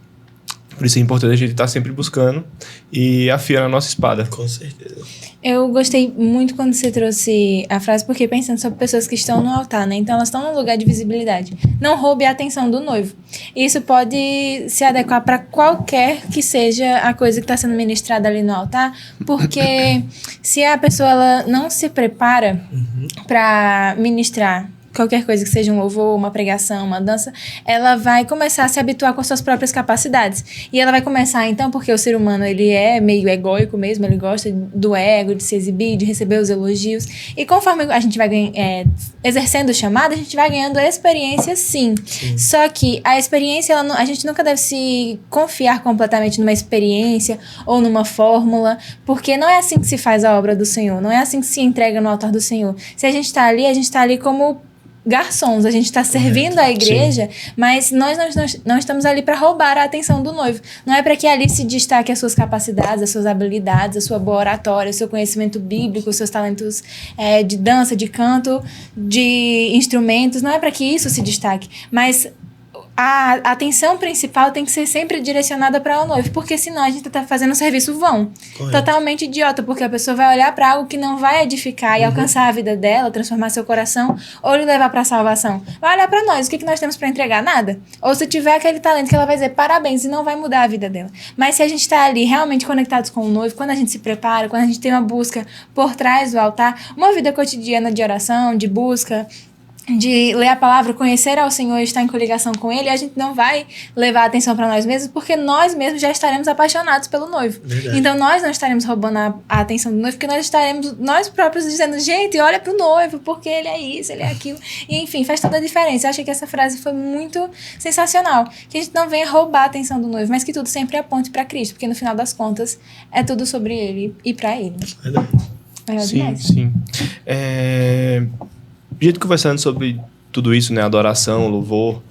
Por isso é importante a gente estar sempre buscando e afiando a nossa espada. Com certeza. Eu gostei muito quando você trouxe a frase, porque pensando sobre pessoas que estão no altar, né? Então elas estão num lugar de visibilidade. Não roube a atenção do noivo. Isso pode se adequar para qualquer que seja a coisa que está sendo ministrada ali no altar, porque se a pessoa ela não se prepara para ministrar qualquer coisa que seja um louvor, uma pregação, uma dança, ela vai começar a se habituar com as suas próprias capacidades. E ela vai começar, então, porque o ser humano, ele é meio egóico mesmo, ele gosta do ego, de se exibir, de receber os elogios. E conforme a gente vai exercendo o chamado, a gente vai ganhando experiência, sim. Só que a experiência, a gente nunca deve se confiar completamente numa experiência ou numa fórmula, porque não é assim que se faz a obra do Senhor, não é assim que se entrega no altar do Senhor. Se a gente está ali como garçons, a gente está servindo a igreja, mas nós não estamos ali para roubar a atenção do noivo. Não é para que ali se destaque as suas capacidades, as suas habilidades, a sua boa oratória, o seu conhecimento bíblico, os seus talentos de dança, de canto, de instrumentos. Não é para que isso se destaque, mas a atenção principal tem que ser sempre direcionada para o noivo, porque senão a gente está fazendo um serviço vão. Correto. Totalmente idiota, porque a pessoa vai olhar para algo que não vai edificar e alcançar a vida dela, transformar seu coração ou lhe levar para a salvação. Vai olhar para nós, o que nós temos para entregar? Nada. Ou se tiver aquele talento que ela vai dizer parabéns e não vai mudar a vida dela. Mas se a gente está ali realmente conectados com o noivo, quando a gente se prepara, quando a gente tem uma busca por trás do altar, uma vida cotidiana de oração, de busca, de ler a palavra, conhecer ao Senhor e estar em coligação com Ele, a gente não vai levar a atenção para nós mesmos, porque nós mesmos já estaremos apaixonados pelo noivo. Verdade. Então nós não estaremos roubando a atenção do noivo, porque nós estaremos nós próprios dizendo, gente, olha pro noivo, porque ele é isso, ele é aquilo. E enfim, faz toda a diferença. Eu achei que essa frase foi muito sensacional, que a gente não venha roubar a atenção do noivo, mas que tudo sempre aponte para Cristo, porque no final das contas é tudo sobre Ele e para Ele. Verdade. Sim. A gente conversando sobre tudo isso, né? Adoração, louvor.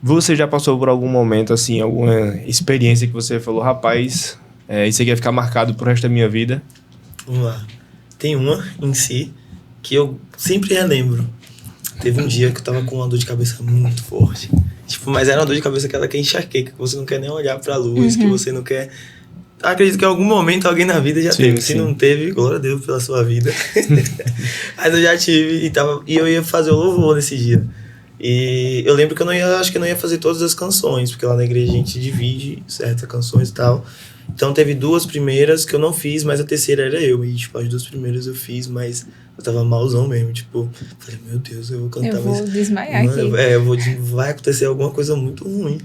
Você já passou por algum momento, assim, alguma experiência que você falou, rapaz, isso aqui vai ficar marcado pro resto da minha vida? Vamos lá. Tem uma em si que eu sempre relembro. Teve um dia que eu tava com uma dor de cabeça muito forte. Mas era uma dor de cabeça aquela que é enxaqueca, que você não quer nem olhar pra luz, que você não quer... Acredito que em algum momento alguém na vida já teve. Se não teve, glória a Deus pela sua vida. Mas eu já tive e eu ia fazer o louvor nesse dia. E eu lembro que acho que eu não ia fazer todas as canções, porque lá na igreja a gente divide certas canções e tal. Então teve 2 primeiras que eu não fiz, mas a terceira era eu. E as 2 primeiras eu fiz, mas eu tava malzão mesmo. Falei, meu Deus, eu vou cantar. Eu vou desmaiar aqui. Vai acontecer alguma coisa muito ruim.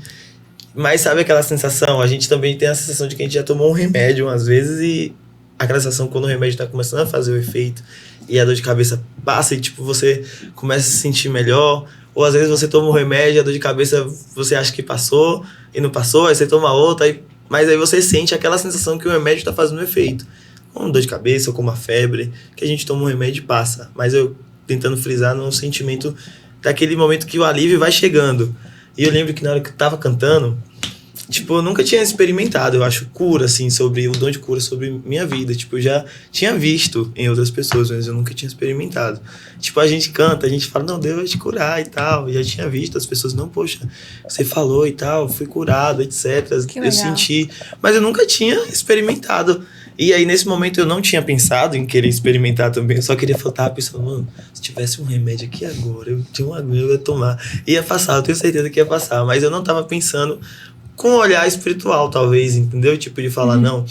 Mas sabe aquela sensação? A gente também tem a sensação de que a gente já tomou um remédio umas vezes e aquela sensação quando o remédio tá começando a fazer o efeito e a dor de cabeça passa e você começa a se sentir melhor. Ou às vezes você toma um remédio, a dor de cabeça você acha que passou e não passou, aí você toma outra, mas aí você sente aquela sensação que o remédio tá fazendo efeito. Como dor de cabeça ou como a febre, que a gente toma um remédio e passa. Mas eu tentando frisar no sentimento daquele momento que o alívio vai chegando. E eu lembro que na hora que eu tava cantando, eu nunca tinha experimentado, eu acho, cura, assim, sobre o dom de cura sobre minha vida. Eu já tinha visto em outras pessoas, mas eu nunca tinha experimentado. A gente canta, a gente fala, não, Deus vai te curar e tal. Eu já tinha visto as pessoas, não, poxa, você falou e tal, fui curado, etc. Eu senti, mas eu nunca tinha experimentado. E aí, nesse momento, eu não tinha pensado em querer experimentar também. Eu só queria faltar, pensando, mano, se tivesse um remédio aqui agora, eu tinha uma agulha, eu ia tomar. Ia passar, eu tenho certeza que ia passar. Mas eu não tava pensando com um olhar espiritual, talvez, entendeu? De falar, não,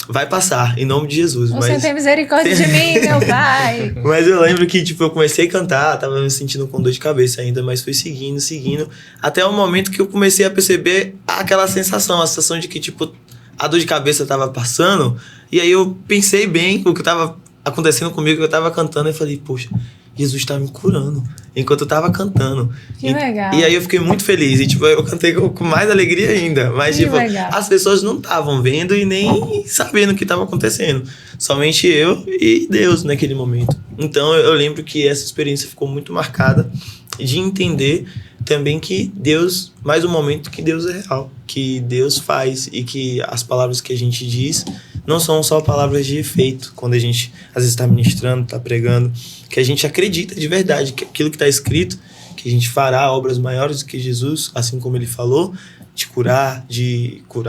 vai passar, em nome de Jesus. O Senhor tem misericórdia de mim, meu pai. Mas eu lembro que, tipo, eu comecei a cantar, tava me sentindo com dor de cabeça ainda, mas fui seguindo, até o momento que eu comecei a perceber aquela sensação, a sensação de que, tipo, a dor de cabeça tava passando, e aí eu pensei bem o que tava acontecendo comigo, que eu tava cantando, e falei, poxa, Jesus tá me curando, enquanto eu tava cantando. Que legal. E aí eu fiquei muito feliz, e tipo, eu cantei com mais alegria ainda, mas Que tipo, legal. as pessoas não estavam vendo e nem sabendo o que estava acontecendo, somente eu e Deus naquele momento. Então eu lembro que essa experiência ficou muito marcada de entender também que Deus, mais um momento que Deus é real, que Deus faz e que as palavras que a gente diz não são só palavras de efeito, quando a gente às vezes está ministrando, está pregando, que a gente acredita de verdade que aquilo que está escrito, que a gente fará obras maiores do que Jesus, assim como ele falou, de curar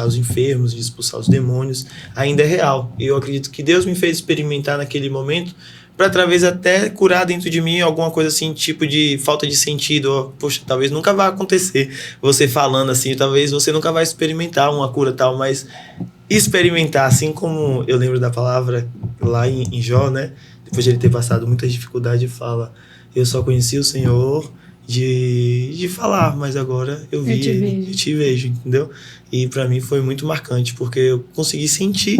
os enfermos, de expulsar os demônios, ainda é real. E eu acredito que Deus me fez experimentar naquele momento, para talvez até curar dentro de mim alguma coisa assim, tipo de falta de sentido. Ó, poxa, talvez nunca vai acontecer você falando assim, talvez você nunca vai experimentar uma cura tal, mas experimentar, assim como eu lembro da palavra lá em Jó, né? Depois de ele ter passado muita dificuldade, fala, eu só conheci o Senhor de falar, mas agora eu te vejo, entendeu? E pra mim foi muito marcante, porque eu consegui sentir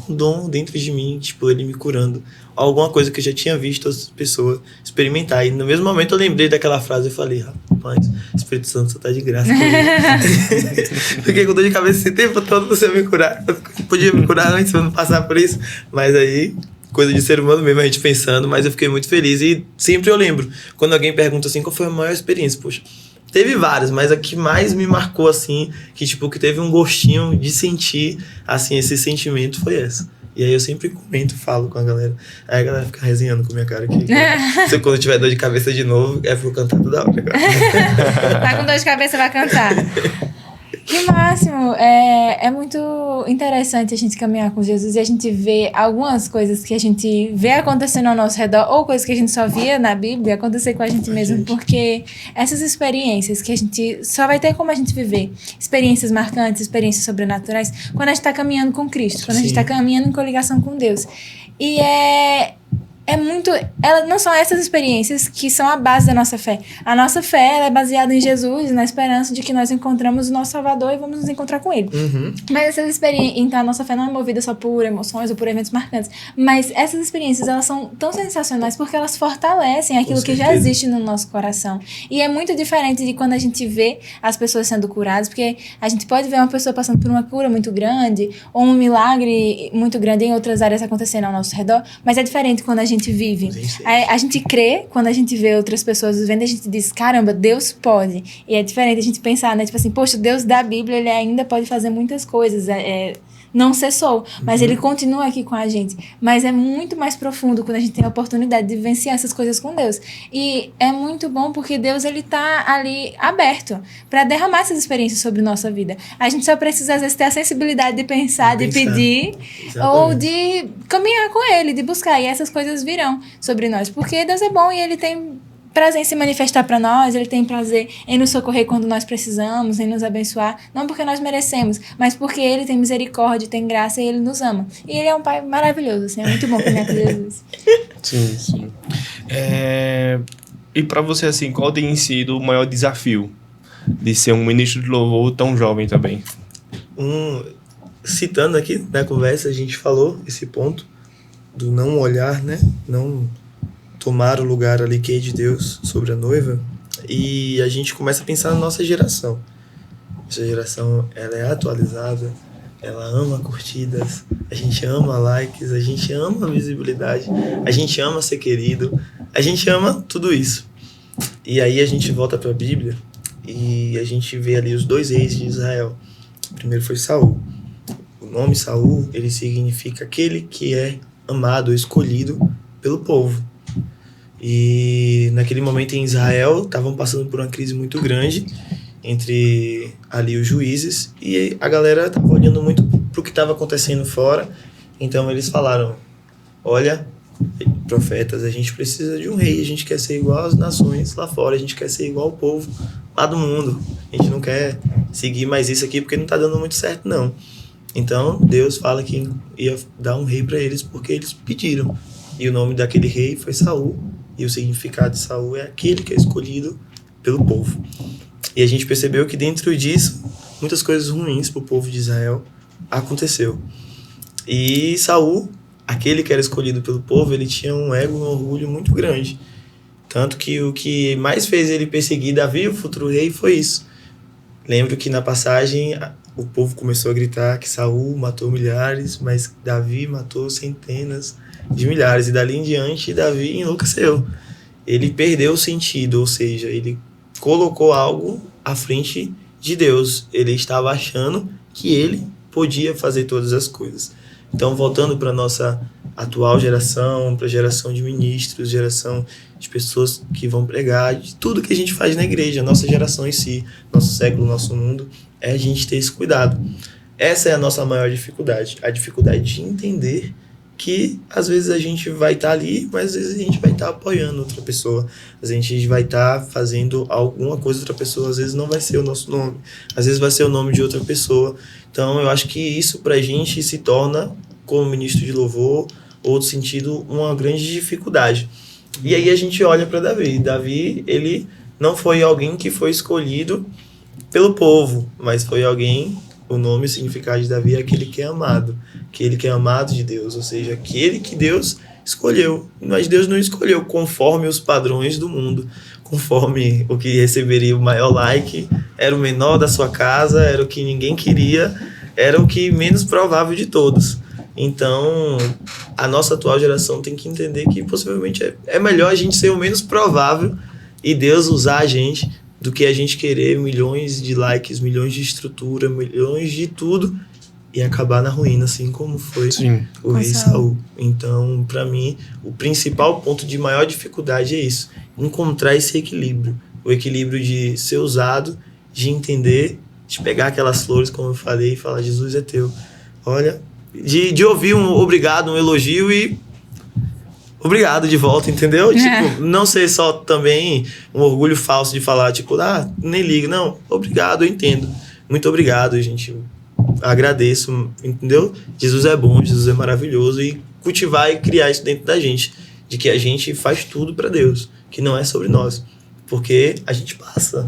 um dom dentro de mim, tipo, ele me curando. Alguma coisa que eu já tinha visto as pessoas experimentar. E no mesmo momento eu lembrei daquela frase e falei, rapaz, o Espírito Santo só tá de graça comigo. Fiquei com dor de cabeça esse tempo todo pra você me curar. Eu podia me curar antes pra não passar por isso, mas aí... coisa de ser humano mesmo, a gente pensando, mas eu fiquei muito feliz. E sempre eu lembro, quando alguém pergunta assim, qual foi a maior experiência? Poxa, teve várias, mas a que mais me marcou, assim, que tipo, que teve um gostinho de sentir, assim, esse sentimento foi essa. E aí eu sempre comento, falo com a galera. Aí a galera fica resenhando com a minha cara aqui. Se quando eu tiver dor de cabeça de novo, é pra eu cantar toda hora agora. Tá com dor de cabeça, vai cantar. Que máximo! É muito interessante a gente caminhar com Jesus e a gente ver algumas coisas que a gente vê acontecendo ao nosso redor ou coisas que a gente só via na Bíblia acontecer com a gente mesmo, porque essas experiências que a gente só vai ter como a gente viver, experiências marcantes, experiências sobrenaturais, quando a gente está caminhando com Cristo, quando a gente está caminhando em coligação com Deus. E não são essas experiências que são a base da nossa fé. A nossa fé ela é baseada em Jesus, na esperança de que nós encontramos o nosso Salvador e vamos nos encontrar com Ele. Uhum. Mas essas experiências, então a nossa fé não é movida só por emoções ou por eventos marcantes, mas essas experiências elas são tão sensacionais porque elas fortalecem aquilo que já existe no nosso coração. E é muito diferente de quando a gente vê as pessoas sendo curadas, porque a gente pode ver uma pessoa passando por uma cura muito grande ou um milagre muito grande em outras áreas acontecendo ao nosso redor, mas é diferente quando a gente vive. A gente crê quando a gente vê outras pessoas vivendo, a gente diz, caramba, Deus pode. E é diferente a gente pensar, né? Tipo assim, poxa, Deus da Bíblia, ele ainda pode fazer muitas coisas. Não cessou, mas ele continua aqui com a gente. Mas é muito mais profundo quando a gente tem a oportunidade de vivenciar essas coisas com Deus. E é muito bom porque Deus, ele tá ali aberto para derramar essas experiências sobre nossa vida. A gente só precisa, às vezes, ter a sensibilidade de pensar, de pedir, ou de caminhar com ele, de buscar. E essas coisas virão sobre nós. Porque Deus é bom e ele tem prazer em se manifestar para nós, ele tem prazer em nos socorrer quando nós precisamos, em nos abençoar, não porque nós merecemos, mas porque ele tem misericórdia, tem graça e ele nos ama. E ele é um pai maravilhoso, assim, é muito bom caminhar com Jesus. Sim, sim. E para você, assim, qual tem sido o maior desafio de ser um ministro de louvor tão jovem também? Citando aqui na conversa, a gente falou esse ponto do não olhar, né? Não tomar o lugar ali que é de Deus sobre a noiva, e a gente começa a pensar na nossa geração. Essa geração, ela é atualizada, ela ama curtidas, a gente ama likes, a gente ama visibilidade, a gente ama ser querido, a gente ama tudo isso. E aí a gente volta para a Bíblia e a gente vê ali os 2 reis de Israel. O primeiro foi Saul. O nome Saul, ele significa aquele que é amado, escolhido pelo povo. E naquele momento em Israel, estavam passando por uma crise muito grande entre ali os juízes e a galera estava olhando muito para o que estava acontecendo fora. Então eles falaram, olha, profetas, a gente precisa de um rei, a gente quer ser igual às nações lá fora, a gente quer ser igual ao povo lá do mundo. A gente não quer seguir mais isso aqui porque não está dando muito certo, não. Então, Deus fala que ia dar um rei para eles porque eles pediram. E o nome daquele rei foi Saul. E o significado de Saul é aquele que é escolhido pelo povo. E a gente percebeu que dentro disso, muitas coisas ruins para o povo de Israel aconteceu. E Saul, aquele que era escolhido pelo povo, ele tinha um ego, um orgulho muito grande. Tanto que o que mais fez ele perseguir Davi, o futuro rei, foi isso. Lembro que na passagem o povo começou a gritar que Saul matou milhares, mas Davi matou centenas de milhares. E dali em diante, Davi enlouqueceu. Ele perdeu o sentido, ou seja, ele colocou algo à frente de Deus. Ele estava achando que ele podia fazer todas as coisas. Então, voltando para a nossa atual geração, para a geração de ministros, geração de pessoas que vão pregar, de tudo que a gente faz na igreja, a nossa geração em si, nosso século, nosso mundo, é a gente ter esse cuidado. Essa é a nossa maior dificuldade, a dificuldade de entender que às vezes a gente vai estar ali, mas às vezes a gente vai estar apoiando outra pessoa, às vezes a gente vai estar fazendo alguma coisa outra pessoa, às vezes não vai ser o nosso nome, às vezes vai ser o nome de outra pessoa. Então eu acho que isso pra gente se torna, como ministro de louvor, outro sentido, uma grande dificuldade. E aí a gente olha para Davi. Davi, ele não foi alguém que foi escolhido pelo povo, mas foi alguém, o nome e o significado de Davi é aquele que é amado de Deus, ou seja, aquele que Deus escolheu. Mas Deus não escolheu conforme os padrões do mundo, conforme o que receberia o maior like, era o menor da sua casa, era o que ninguém queria, era o que menos provável de todos. Então, a nossa atual geração tem que entender que possivelmente é melhor a gente ser o menos provável e Deus usar a gente do que a gente querer milhões de likes, milhões de estrutura, milhões de tudo e acabar na ruína, assim como foi o rei Saul. Então, para mim, o principal ponto de maior dificuldade é isso, encontrar esse equilíbrio. O equilíbrio de ser usado, de entender, de pegar aquelas flores, como eu falei, e falar, Jesus é teu. Olha, de ouvir um obrigado, um elogio e obrigado de volta, entendeu? Tipo, não ser só também um orgulho falso de falar, tipo, nem ligo. Não, obrigado, eu entendo. Muito obrigado, gente. Agradeço, entendeu? Jesus é bom, Jesus é maravilhoso e cultivar e criar isso dentro da gente, de que a gente faz tudo para Deus, que não é sobre nós, porque a gente passa,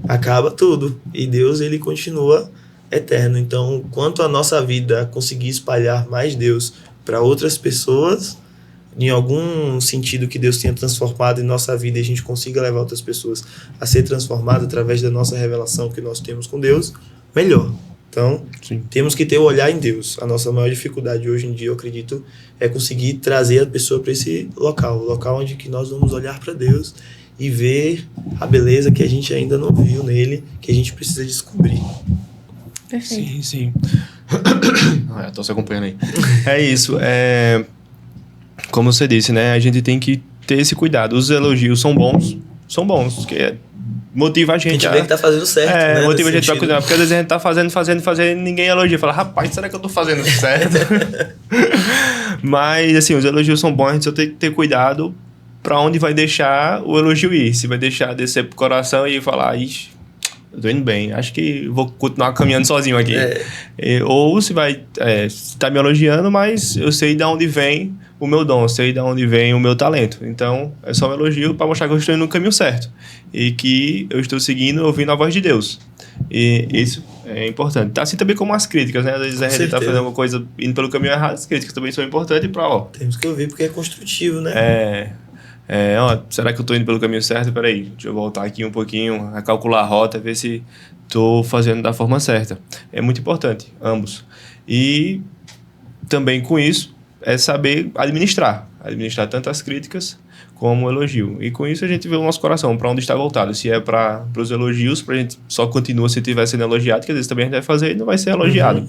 acaba tudo e Deus, ele continua eterno. Então, quanto a nossa vida conseguir espalhar mais Deus para outras pessoas, em algum sentido que Deus tenha transformado em nossa vida e a gente consiga levar outras pessoas a ser transformadas através da nossa revelação que nós temos com Deus, melhor. Então, temos que ter o olhar em Deus. A nossa maior dificuldade hoje em dia, eu acredito, é conseguir trazer a pessoa para esse local, o local onde que nós vamos olhar para Deus e ver a beleza que a gente ainda não viu nele, que a gente precisa descobrir. Perfeito. Sim. Eu tô se acompanhando aí. É isso. Como você disse, né? A gente tem que ter esse cuidado. Os elogios são bons, porque motiva a gente. A gente vê que tá fazendo certo, né? Motiva a gente pra cuidar. Porque às vezes a gente tá fazendo e ninguém elogia. Fala, rapaz, será que eu tô fazendo certo? Mas, assim, os elogios são bons, a gente só tem que ter cuidado pra onde vai deixar o elogio ir. Se vai deixar descer pro coração e falar, ixi, eu tô indo bem, acho que vou continuar caminhando sozinho aqui. Ou se vai, tá me elogiando, mas eu sei de onde vem o meu dom, eu sei de onde vem o meu talento. Então, é só um elogio para mostrar que eu estou indo no caminho certo. E que eu estou seguindo, ouvindo a voz de Deus. E isso é importante. Tá assim também como as críticas, né? Às vezes a gente tá fazendo alguma coisa indo pelo caminho errado, as críticas também são importantes temos que ouvir porque é construtivo, né? Será que eu tô indo pelo caminho certo? Peraí, deixa eu voltar aqui um pouquinho, calcular a rota, ver se tô fazendo da forma certa. É muito importante, ambos. E também com isso, é saber administrar tanto as críticas como o elogio. E com isso a gente vê o nosso coração, para onde está voltado. Se é para os elogios, para a gente só continua se estiver sendo elogiado, que às vezes também a gente vai fazer e não vai ser elogiado.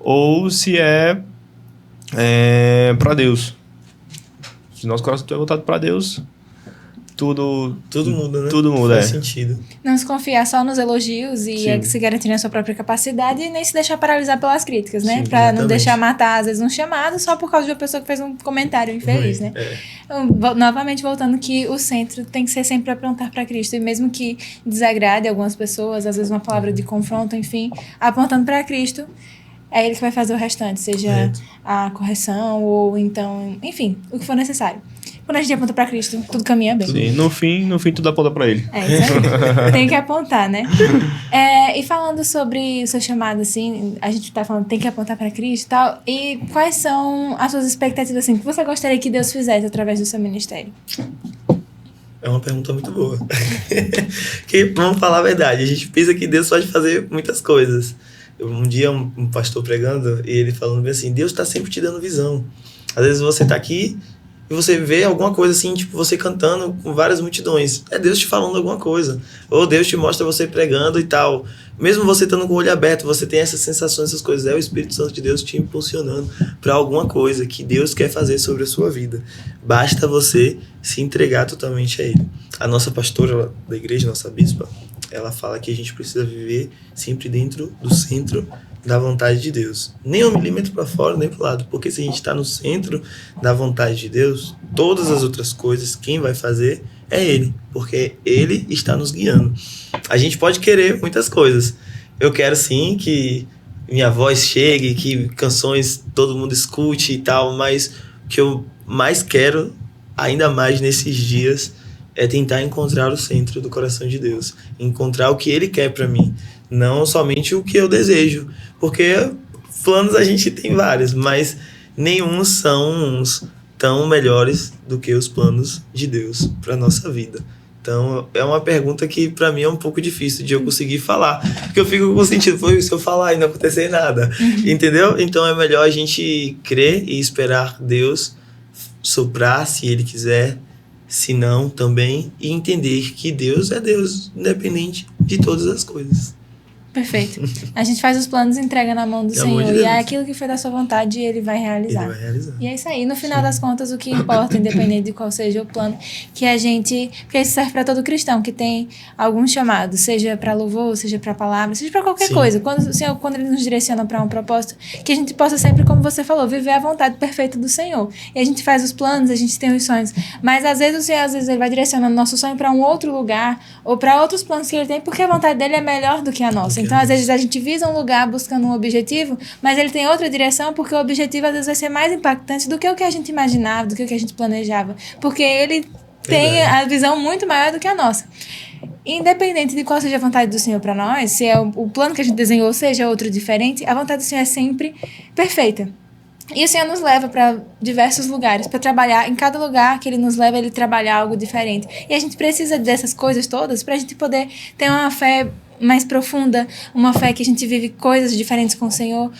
Ou se é para Deus. Se nosso coração estiver voltado para Deus, tudo muda, né? Tudo muda, Faz sentido. Não se confiar só nos elogios e se garantir na sua própria capacidade e nem se deixar paralisar pelas críticas, né? Para não deixar matar, às vezes, um chamado só por causa de uma pessoa que fez um comentário infeliz, né? Novamente, voltando que o centro tem que ser sempre apontar para Cristo. E mesmo que desagrade algumas pessoas, às vezes uma palavra de confronto, enfim, apontando para Cristo, é Ele que vai fazer o restante, seja a correção ou então, enfim, o que for necessário. Quando a gente aponta pra Cristo, tudo caminha bem. Sim, no fim tudo aponta pra Ele. É isso aí. Tem que apontar, né? E falando sobre o seu chamado, assim, a gente tá falando tem que apontar pra Cristo e tal. E quais são as suas expectativas, assim, que você gostaria que Deus fizesse através do seu ministério? É uma pergunta muito boa. Que, vamos falar a verdade, a gente pensa que Deus pode fazer muitas coisas. Um dia um pastor pregando, e ele falando bem assim, Deus está sempre te dando visão. Às vezes você está aqui e você vê alguma coisa assim, tipo você cantando com várias multidões. É Deus te falando alguma coisa. Ou Deus te mostra você pregando e tal. Mesmo você estando com o olho aberto, você tem essas sensações, essas coisas. É o Espírito Santo de Deus te impulsionando para alguma coisa que Deus quer fazer sobre a sua vida. Basta você se entregar totalmente a Ele. A nossa pastora da igreja, nossa bispa, ela fala que a gente precisa viver sempre dentro do centro da vontade de Deus. Nem 1 milímetro para fora, nem para o lado. Porque se a gente está no centro da vontade de Deus, todas as outras coisas, quem vai fazer é Ele. Porque Ele está nos guiando. A gente pode querer muitas coisas. Eu quero sim que minha voz chegue, que canções todo mundo escute e tal, mas o que eu mais quero, ainda mais nesses dias, é tentar encontrar o centro do coração de Deus. Encontrar o que Ele quer para mim. Não somente o que eu desejo. Porque planos a gente tem vários, mas nenhum são uns tão melhores do que os planos de Deus para nossa vida. Então, é uma pergunta que para mim é um pouco difícil de eu conseguir falar. Porque eu fico com o sentido, se eu falar e não acontecer nada. Entendeu? Então, é melhor a gente crer e esperar Deus soprar, se Ele quiser, se não, também. E entender que Deus é Deus, independente de todas as coisas. Perfeito. A gente faz os planos e entrega na mão do Senhor. E é aquilo que foi da sua vontade e Ele vai realizar. Ele vai realizar. E é isso aí. No final das contas, o que importa, independente de qual seja o plano, que a gente... Porque isso serve para todo cristão que tem algum chamado, seja para louvor, seja para palavra, seja para qualquer coisa. Quando o Senhor, quando Ele nos direciona para um propósito, que a gente possa sempre, como você falou, viver a vontade perfeita do Senhor. E a gente faz os planos, a gente tem os sonhos. Mas às vezes o Senhor, Ele vai direcionando nosso sonho para um outro lugar ou para outros planos que Ele tem, porque a vontade dele é melhor do que a nossa. Então, às vezes, a gente visa um lugar buscando um objetivo, mas ele tem outra direção, porque o objetivo, às vezes, vai ser mais impactante do que o que a gente imaginava, do que o que a gente planejava. Porque ele tem a visão muito maior do que a nossa. Independente de qual seja a vontade do Senhor para nós, se é o plano que a gente desenhou seja outro diferente, a vontade do Senhor é sempre perfeita. E o Senhor nos leva para diversos lugares, para trabalhar. Em cada lugar que Ele nos leva, Ele trabalha algo diferente. E a gente precisa dessas coisas todas para a gente poder ter uma fé mais profunda, uma fé que a gente vive coisas diferentes com o Senhor.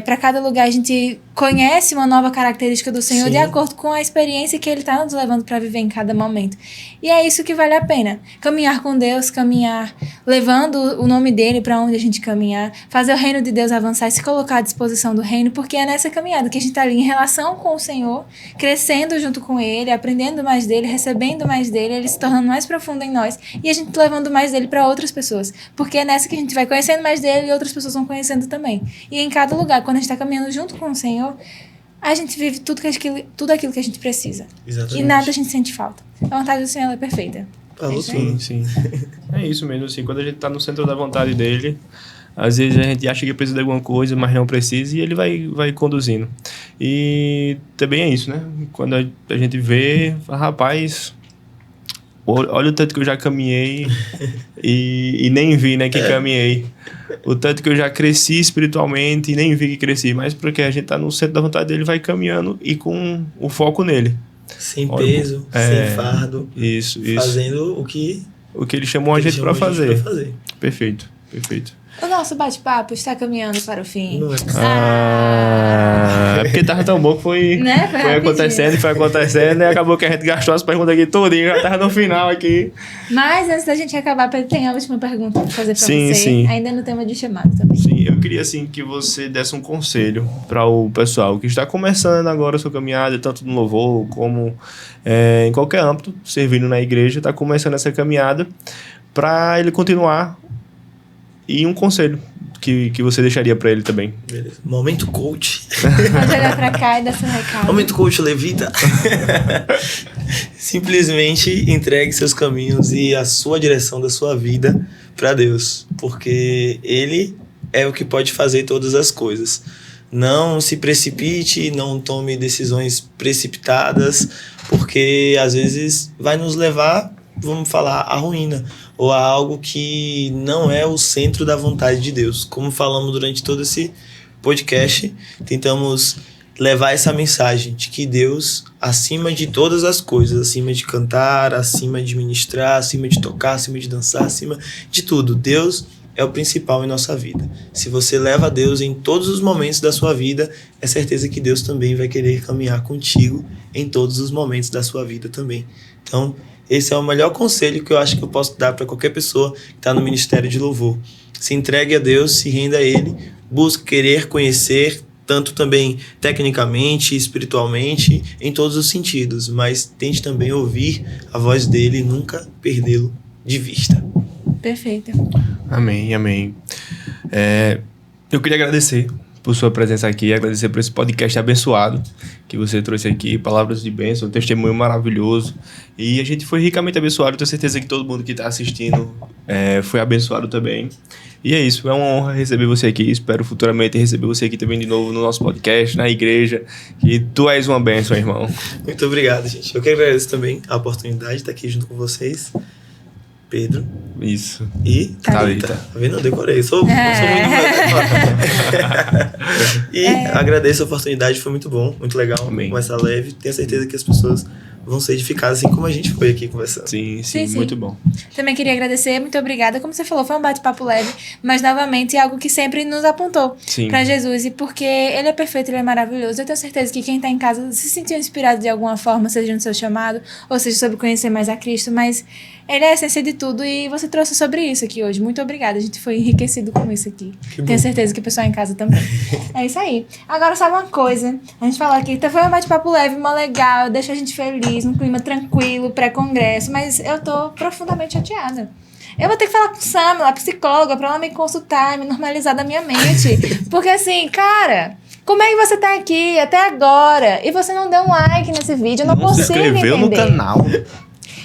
Para cada lugar a gente conhece uma nova característica do Senhor. Sim. De acordo com a experiência que Ele está nos levando para viver em cada momento. E é isso que vale a pena. Caminhar com Deus, caminhar levando o nome dEle para onde a gente caminhar, fazer o reino de Deus avançar e se colocar à disposição do reino, porque é nessa caminhada que a gente está ali em relação com o Senhor, crescendo junto com Ele, aprendendo mais dEle, recebendo mais dEle, Ele se tornando mais profundo em nós e a gente levando mais dEle para outras pessoas. Porque é nessa que a gente vai conhecendo mais dEle e outras pessoas vão conhecendo também. E em cada lugar, quando a gente está caminhando junto com o Senhor, a gente vive tudo aquilo que a gente precisa. Exatamente. E nada a gente sente falta. A vontade do Senhor ela é perfeita. Sim. É isso mesmo, assim, quando a gente tá no centro da vontade dele, às vezes a gente acha que precisa de alguma coisa, mas não precisa, e ele vai conduzindo. E também é isso, né? Quando a gente vê, rapaz, olha o tanto que eu já caminhei e nem vi, né, que caminhei. O tanto que eu já cresci espiritualmente e nem vi que cresci, mas porque a gente tá no centro da vontade dele, vai caminhando e com o foco nele. Sem peso, sem fardo. Isso. Fazendo o que ele chamou a gente para fazer. Perfeito. O nosso bate-papo está caminhando para o fim. Não é é porque tava tão bom que foi acontecendo e acabou que a gente gastou as perguntas aqui todinha, já tava no final aqui. Mas antes da gente acabar, tem a última pergunta para fazer para você, sim. Ainda no tema de chamado também. Sim, eu queria assim que você desse um conselho para o pessoal que está começando agora a sua caminhada, tanto no louvor como em qualquer âmbito, servindo na igreja, está começando essa caminhada, para ele continuar. E um conselho que você deixaria para ele também. Beleza. Momento coach. Pode olhar para cá e dar seu recado. Momento coach levita. Simplesmente entregue seus caminhos e a sua direção da sua vida para Deus. Porque Ele é o que pode fazer todas as coisas. Não se precipite, não tome decisões precipitadas, porque às vezes vai nos levar, vamos falar, à ruína, ou a algo que não é o centro da vontade de Deus. Como falamos durante todo esse podcast, tentamos levar essa mensagem de que Deus, acima de todas as coisas, acima de cantar, acima de ministrar, acima de tocar, acima de dançar, acima de tudo, Deus é o principal em nossa vida. Se você leva a Deus em todos os momentos da sua vida, é certeza que Deus também vai querer caminhar contigo em todos os momentos da sua vida também. Então, esse é o melhor conselho que eu acho que eu posso dar para qualquer pessoa que está no ministério de louvor. Se entregue a Deus, se renda a Ele, busque querer conhecer, tanto também tecnicamente, espiritualmente, em todos os sentidos, mas tente também ouvir a voz dele e nunca perdê-lo de vista. Perfeito. Amém, amém. Eu queria agradecer por sua presença aqui, agradecer por esse podcast abençoado que você trouxe aqui, palavras de bênção, um testemunho maravilhoso. E a gente foi ricamente abençoado, tenho certeza que todo mundo que está assistindo foi abençoado também. E é isso, é uma honra receber você aqui, espero futuramente receber você aqui também de novo no nosso podcast, na igreja, que tu és uma bênção, irmão. Muito obrigado, gente. Eu que agradeço também a oportunidade de estar aqui junto com vocês. Pedro. Isso. E Thalita. Tá vendo? Eu decorei. Sou muito E agradeço a oportunidade, foi muito bom, muito legal. Amém. Conversar leve. Tenho certeza que as pessoas vão ser edificadas, assim como a gente foi aqui conversando. Sim, muito bom. Também queria agradecer, muito obrigada. Como você falou, foi um bate-papo leve, mas novamente é algo que sempre nos apontou para Jesus. E porque Ele é perfeito, Ele é maravilhoso. Eu tenho certeza que quem está em casa se sentiu inspirado de alguma forma, seja no seu chamado, ou seja sobre conhecer mais a Cristo, mas Ele é a essência de tudo e você trouxe sobre isso aqui hoje. Muito obrigada, a gente foi enriquecido com isso aqui. Tenho certeza que o pessoal em casa também. É isso aí. Agora, sabe uma coisa? A gente falou aqui, foi um bate-papo leve, mó legal, deixa a gente feliz, um clima tranquilo, pré-congresso, mas eu tô profundamente chateada. Eu vou ter que falar com Samila, a psicóloga, pra ela me consultar, me normalizar da minha mente. Porque assim, cara, como é que você tá aqui até agora e você não deu um like nesse vídeo? Eu não consigo entender. Se inscreveu no canal.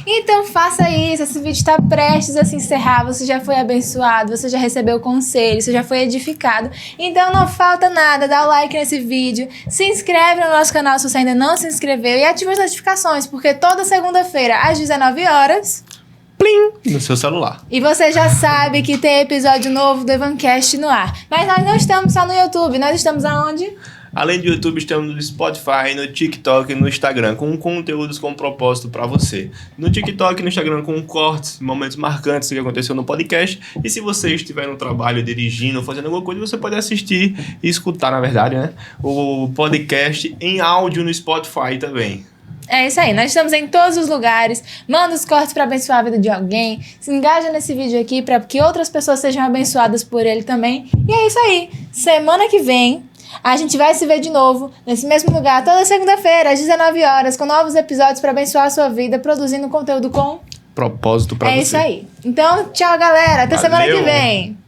Então faça isso, esse vídeo está prestes a se encerrar, você já foi abençoado, você já recebeu conselho, você já foi edificado, então não falta nada, dá o like nesse vídeo, se inscreve no nosso canal se você ainda não se inscreveu e ativa as notificações, porque toda segunda-feira às 19 horas, plim, no seu celular. E você já sabe que tem episódio novo do Evancast no ar, mas nós não estamos só no YouTube, nós estamos aonde? Além do YouTube, estamos no Spotify, no TikTok e no Instagram, com conteúdos com propósito para você. No TikTok e no Instagram com cortes, momentos marcantes do que aconteceu no podcast. E se você estiver no trabalho, dirigindo, fazendo alguma coisa, você pode assistir e escutar, na verdade, né? O podcast em áudio no Spotify também. É isso aí, nós estamos em todos os lugares, manda os cortes para abençoar a vida de alguém, se engaja nesse vídeo aqui para que outras pessoas sejam abençoadas por ele também. E é isso aí, semana que vem a gente vai se ver de novo, nesse mesmo lugar, toda segunda-feira, às 19 horas, com novos episódios para abençoar a sua vida, produzindo conteúdo com propósito para você. É isso aí. Então, tchau, galera. Até semana que vem.